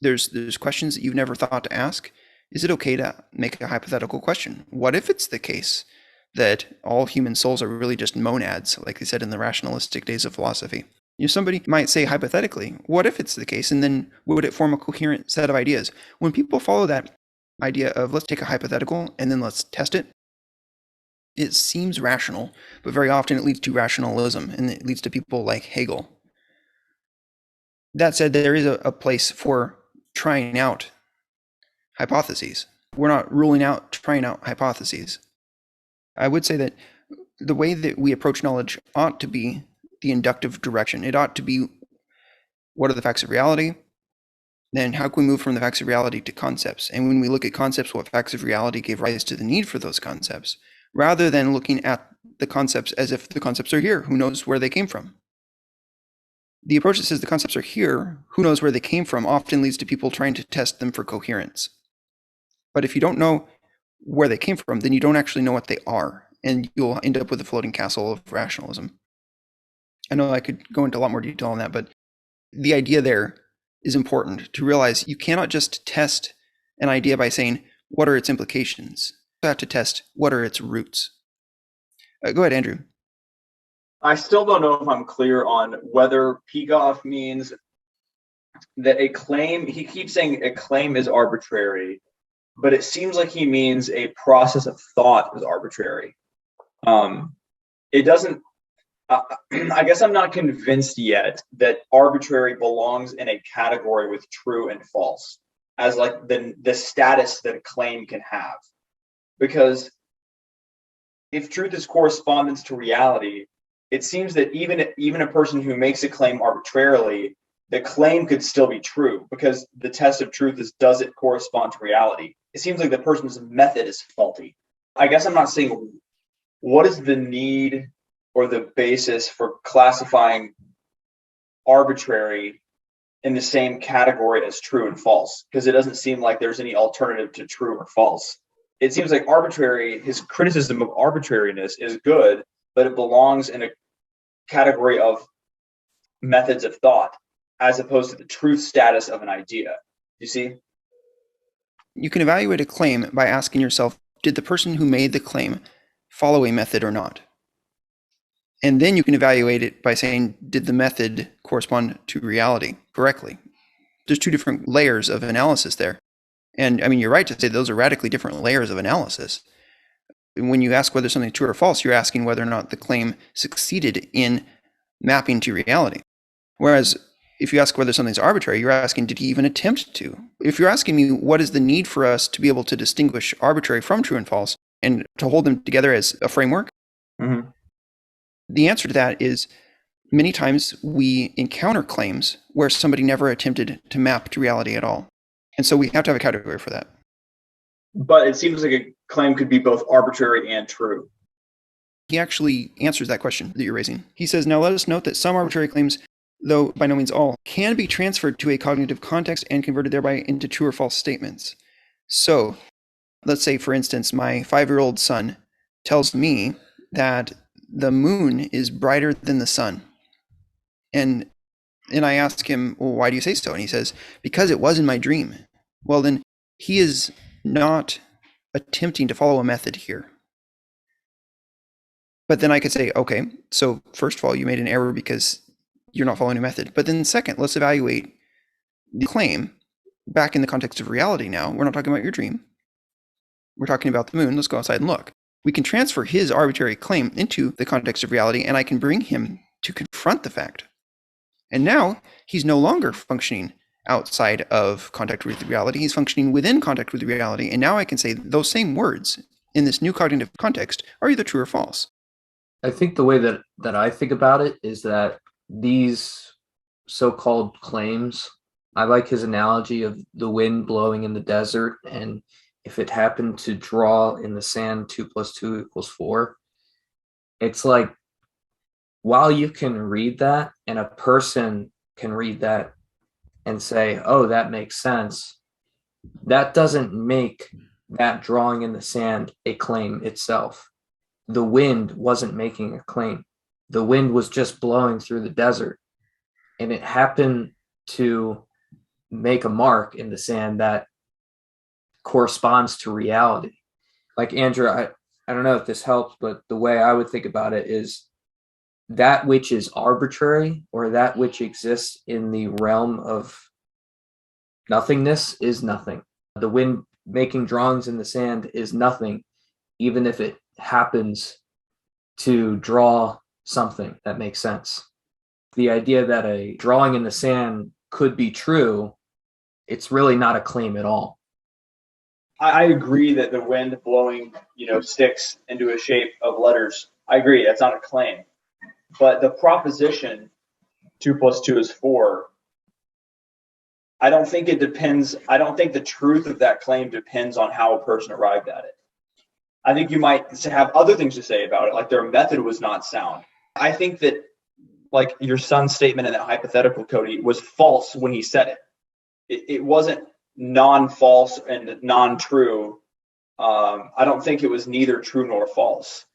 S1: there's questions that you've never thought to ask? Is it okay to make a hypothetical question? What if it's the case that all human souls are really just monads, like they said in the rationalistic days of philosophy? Somebody might say hypothetically, what if it's the case? And then would it form a coherent set of ideas? When people follow that idea of let's take a hypothetical and then let's test it, it seems rational, but very often it leads to rationalism, and it leads to people like Hegel. That said, there is a place for trying out hypotheses. We're not ruling out trying out hypotheses. I would say that the way that we approach knowledge ought to be the inductive direction. It ought to be, what are the facts of reality? Then how can we move from the facts of reality to concepts? And when we look at concepts, what facts of reality gave rise to the need for those concepts? Rather than looking at the concepts as if the concepts are here, who knows where they came from? The approach that says the concepts are here, who knows where they came from, often leads to people trying to test them for coherence. But if you don't know where they came from, then you don't actually know what they are, and you'll end up with a floating castle of rationalism. I know I could go into a lot more detail on that, but the idea there is important to realize. You cannot just test an idea by saying, what are its implications? You have to test, what are its roots? Go ahead, Andrew.
S2: I still don't know if I'm clear on whether Peikoff means that a claim, he keeps saying a claim is arbitrary, but it seems like he means a process of thought is arbitrary. It doesn't, I guess I'm not convinced yet that arbitrary belongs in a category with true and false as like the status that a claim can have. Because if truth is correspondence to reality, it seems that even a person who makes a claim arbitrarily, the claim could still be true, because the test of truth is, does it correspond to reality? It seems like the person's method is faulty. I guess I'm not saying what is the need or the basis for classifying arbitrary in the same category as true and false, because it doesn't seem like there's any alternative to true or false. It seems like arbitrary, his criticism of arbitrariness is good, but it belongs in a category of methods of thought as opposed to the truth status of an idea. You see?
S1: You can evaluate a claim by asking yourself, did the person who made the claim follow a method or not? And then you can evaluate it by saying, did the method correspond to reality correctly? There's two different layers of analysis there. And I mean, you're right to say those are radically different layers of analysis. When you ask whether something is true or false, you're asking whether or not the claim succeeded in mapping to reality. Whereas if you ask whether something's arbitrary, you're asking, did he even attempt to? If you're asking me, what is the need for us to be able to distinguish arbitrary from true and false and to hold them together as a framework? Mm-hmm. The answer to that is many times we encounter claims where somebody never attempted to map to reality at all. And so we have to have a category for that.
S2: But it seems like a claim could be both arbitrary and true.
S1: He actually answers that question that you're raising. He says, now let us note that some arbitrary claims, though by no means all, can be transferred to a cognitive context and converted thereby into true or false statements. So let's say, for instance, my 5-year-old son tells me that the moon is brighter than the sun. And I ask him, well, why do you say so? And he says, because it was in my dream. Well, then he is not attempting to follow a method here. But then I could say, okay, so first of all, you made an error because you're not following a method. But then second, let's evaluate the claim back in the context of reality now. We're not talking about your dream. We're talking about the moon. Let's go outside and look. We can transfer his arbitrary claim into the context of reality, and I can bring him to confront the fact. And now he's no longer functioning outside of contact with reality. He's functioning within contact with reality. And now I can say those same words in this new cognitive context are either true or false.
S4: I think the way that I think about it is that these so-called claims. I like his analogy of the wind blowing in the desert, and if it happened to draw in the sand 2 + 2 = 4, it's like, while you can read that and a person can read that and say, oh, that makes sense, that doesn't make that drawing in the sand a claim itself. The wind wasn't making a claim. The wind was just blowing through the desert, and it happened to make a mark in the sand that corresponds to reality. Like, Andrew, I don't know if this helps, but the way I would think about it is that which is arbitrary, or that which exists in the realm of nothingness, is nothing. The wind making drawings in the sand is nothing, even if it happens to draw something that makes sense. The idea that a drawing in the sand could be true, it's really not a claim at all.
S2: I agree that the wind blowing, sticks into a shape of letters, I agree, that's not a claim. But the proposition 2 + 2 = 4, I don't think it depends. I don't think the truth of that claim depends on how a person arrived at it. I think you might have other things to say about it, like their method was not sound. I think that, like your son's statement in that hypothetical, Cody, was false when he said it. It wasn't non-false and non-true. I don't think it was neither true nor false.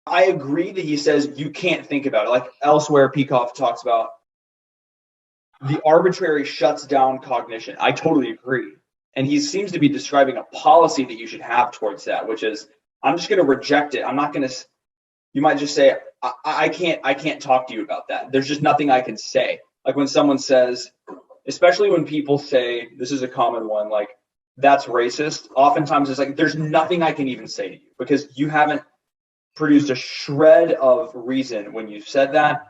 S2: I agree that he says you can't think about it. Like elsewhere, Peikoff talks about the arbitrary shuts down cognition. I totally agree. And he seems to be describing a policy that you should have towards that, which is, I'm just going to reject it. I'm not going to, you might just say, I can't talk to you about that. There's just nothing I can say. Like when someone says, especially when people say, this is a common one, like, that's racist. Oftentimes it's like, there's nothing I can even say to you because you haven't produced a shred of reason when you said that.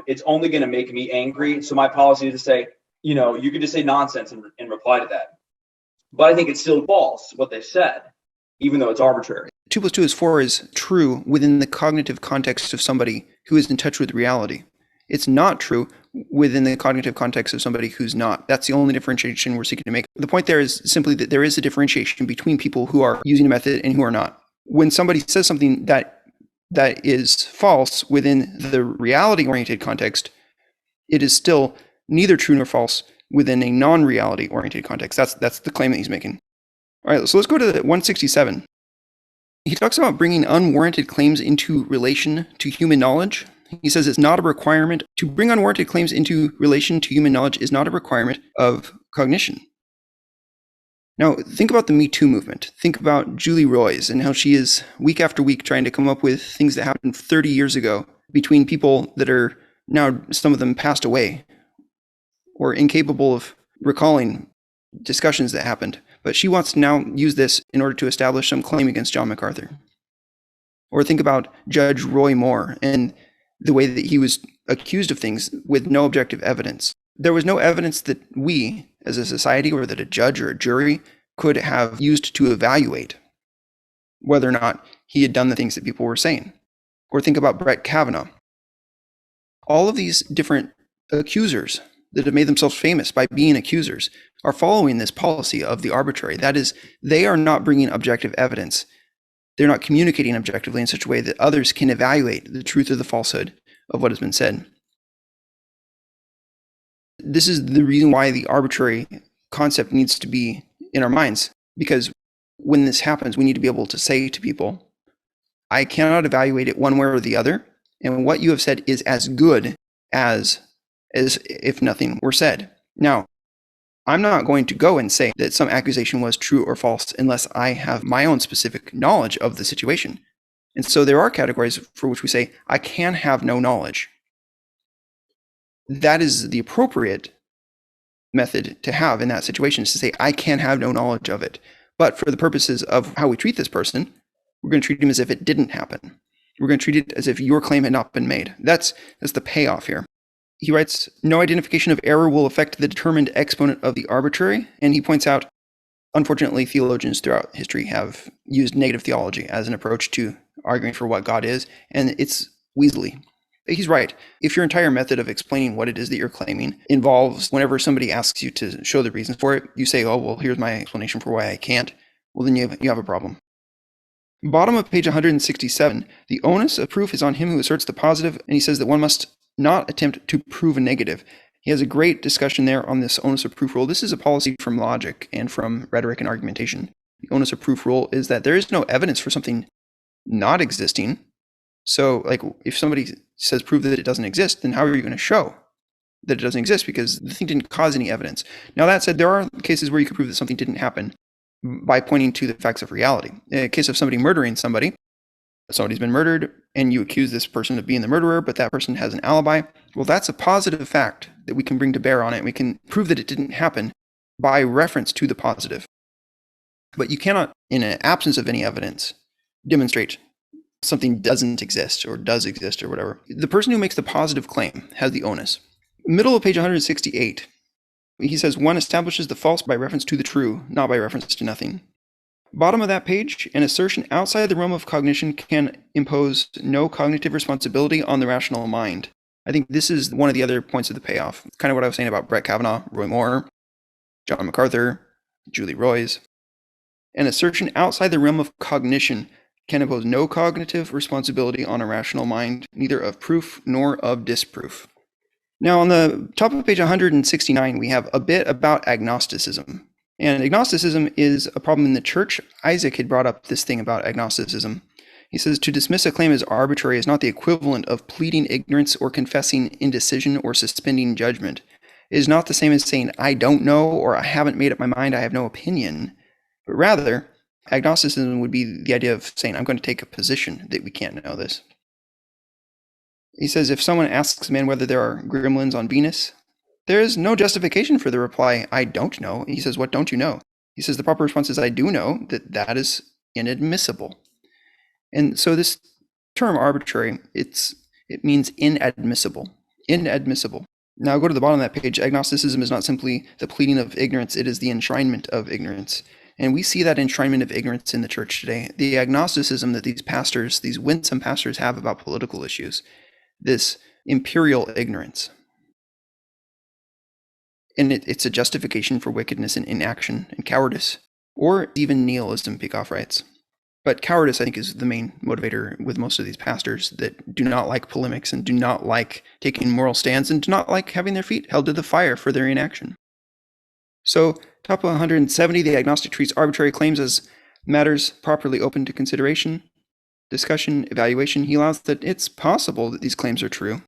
S2: It's only going to make me angry. So my policy is to say, you could just say nonsense and reply to that. But I think it's still false what they said, even though it's arbitrary.
S1: 2 + 2 = 4 is true within the cognitive context of somebody who is in touch with reality. It's not true within the cognitive context of somebody who's not. That's the only differentiation we're seeking to make. The point there is simply that there is a differentiation between people who are using a method and who are not. When somebody says something that is false within the reality-oriented context, it is still neither true nor false within a non-reality-oriented context. That's the claim that he's making. All right, so let's go to 167. He talks about bringing unwarranted claims into relation to human knowledge. He says it's not a requirement. To bring unwarranted claims into relation to human knowledge is not a requirement of cognition. Now, think about the Me Too movement. Think about Julie Roys and how she is week after week trying to come up with things that happened 30 years ago between people that are now, some of them passed away or incapable of recalling discussions that happened. But she wants to now use this in order to establish some claim against John MacArthur. Or think about Judge Roy Moore and the way that he was accused of things with no objective evidence. There was no evidence that we, as a society, or that a judge or a jury could have used to evaluate whether or not he had done the things that people were saying. Or think about Brett Kavanaugh. All of these different accusers that have made themselves famous by being accusers are following this policy of the arbitrary. That is, they are not bringing objective evidence. They're not communicating objectively in such a way that others can evaluate the truth or the falsehood of what has been said. This is the reason why the arbitrary concept needs to be in our minds, because when this happens, we need to be able to say to people, I cannot evaluate it one way or the other, and what you have said is as good as if nothing were said. Now, I'm not going to go and say that some accusation was true or false unless I have my own specific knowledge of the situation. And so there are categories for which we say, I can have no knowledge. That is the appropriate method to have in that situation, is to say, I can have no knowledge of it. But for the purposes of how we treat this person, we're going to treat him as if it didn't happen. We're going to treat it as if your claim had not been made. That's the payoff here. He writes, no identification of error will affect the determined exponent of the arbitrary. And he points out, unfortunately, theologians throughout history have used negative theology as an approach to arguing for what God is. And it's weaselly. He's right. If your entire method of explaining what it is that you're claiming involves whenever somebody asks you to show the reasons for it, you say, oh, well, here's my explanation for why I can't. Well, then you have a problem. Bottom of page 167, the onus of proof is on him who asserts the positive, and he says that one must not attempt to prove a negative. He has a great discussion there on this onus of proof rule. This is a policy from logic and from rhetoric and argumentation. The onus of proof rule is that there is no evidence for something not existing. So, like, if somebody says prove that it doesn't exist, then how are you going to show that it doesn't exist? Because the thing didn't cause any evidence. Now, that said, there are cases where you could prove that something didn't happen by pointing to the facts of reality. In a case of somebody murdering somebody, somebody's been murdered, and you accuse this person of being the murderer, but that person has an alibi. Well, that's a positive fact that we can bring to bear on it. We can prove that it didn't happen by reference to the positive. But you cannot, in an absence of any evidence, demonstrate something doesn't exist or does exist or whatever. The person who makes the positive claim has the onus. Middle of page 168, he says one establishes the false by reference to the true, not by reference to nothing. Bottom of that page, an assertion outside the realm of cognition can impose no cognitive responsibility on the rational mind. I think this is one of the other points of the payoff. It's kind of what I was saying about Brett Kavanaugh, Roy Moore, John MacArthur, Julie Roys. An assertion outside the realm of cognition can impose no cognitive responsibility on a rational mind, neither of proof nor of disproof. Now, on the top of page 169, we have a bit about agnosticism. And agnosticism is a problem in the church. Isaac had brought up this thing about agnosticism. He says, to dismiss a claim as arbitrary is not the equivalent of pleading ignorance or confessing indecision or suspending judgment. It is not the same as saying, I don't know, or I haven't made up my mind, I have no opinion. But rather, agnosticism would be the idea of saying, I'm going to take a position that we can't know this. He says, if someone asks a man whether there are gremlins on Venus, there is no justification for the reply, I don't know. He says, what don't you know? He says, the proper response is, I do know that is inadmissible. And so this term arbitrary, it means inadmissible. Inadmissible. Now go to the bottom of that page. Agnosticism is not simply the pleading of ignorance, it is the enshrinement of ignorance. And we see that enshrinement of ignorance in the church today. The agnosticism that these pastors, these winsome pastors have about political issues, this imperial ignorance. And it's a justification for wickedness and inaction and cowardice, or even nihilism, Peikoff writes. But cowardice, I think, is the main motivator with most of these pastors that do not like polemics and do not like taking moral stands and do not like having their feet held to the fire for their inaction. So, top of 170, the agnostic treats arbitrary claims as matters properly open to consideration, discussion, evaluation. He allows that it's possible that these claims are true.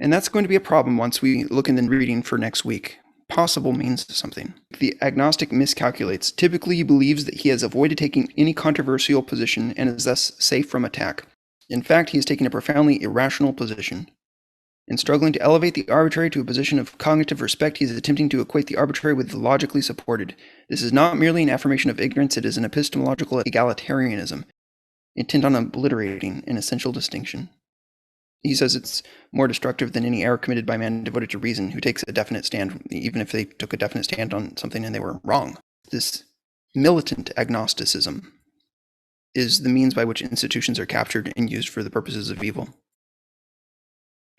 S1: And that's going to be a problem once we look in the reading for next week. Possible means something. The agnostic miscalculates. Typically, he believes that he has avoided taking any controversial position and is thus safe from attack. In fact, he is taking a profoundly irrational position. In struggling to elevate the arbitrary to a position of cognitive respect, he is attempting to equate the arbitrary with the logically supported. This is not merely an affirmation of ignorance, it is an epistemological egalitarianism, intent on obliterating an essential distinction. He says it's more destructive than any error committed by man devoted to reason who takes a definite stand, even if they took a definite stand on something and they were wrong. This militant agnosticism is the means by which institutions are captured and used for the purposes of evil.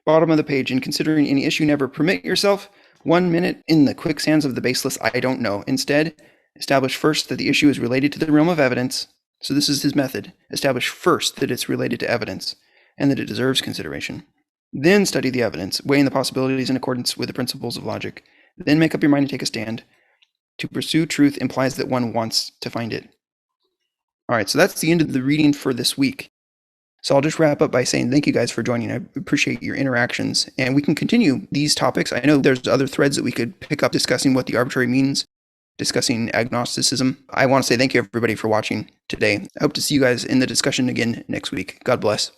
S1: Bottom of the page, in considering any issue, never permit yourself 1 minute in the quicksands of the baseless I don't know. Instead, establish first that the issue is related to the realm of evidence. So this is his method. Establish first that it's related to evidence and that it deserves consideration. Then study the evidence, weighing the possibilities in accordance with the principles of logic. Then make up your mind and take a stand. To pursue truth implies that one wants to find it. All right, so that's the end of the reading for this week. So I'll just wrap up by saying thank you guys for joining. I appreciate your interactions, and we can continue these topics. I know there's other threads that we could pick up discussing what the arbitrary means, discussing agnosticism. I want to say thank you everybody for watching today. I hope to see you guys in the discussion again next week. God bless.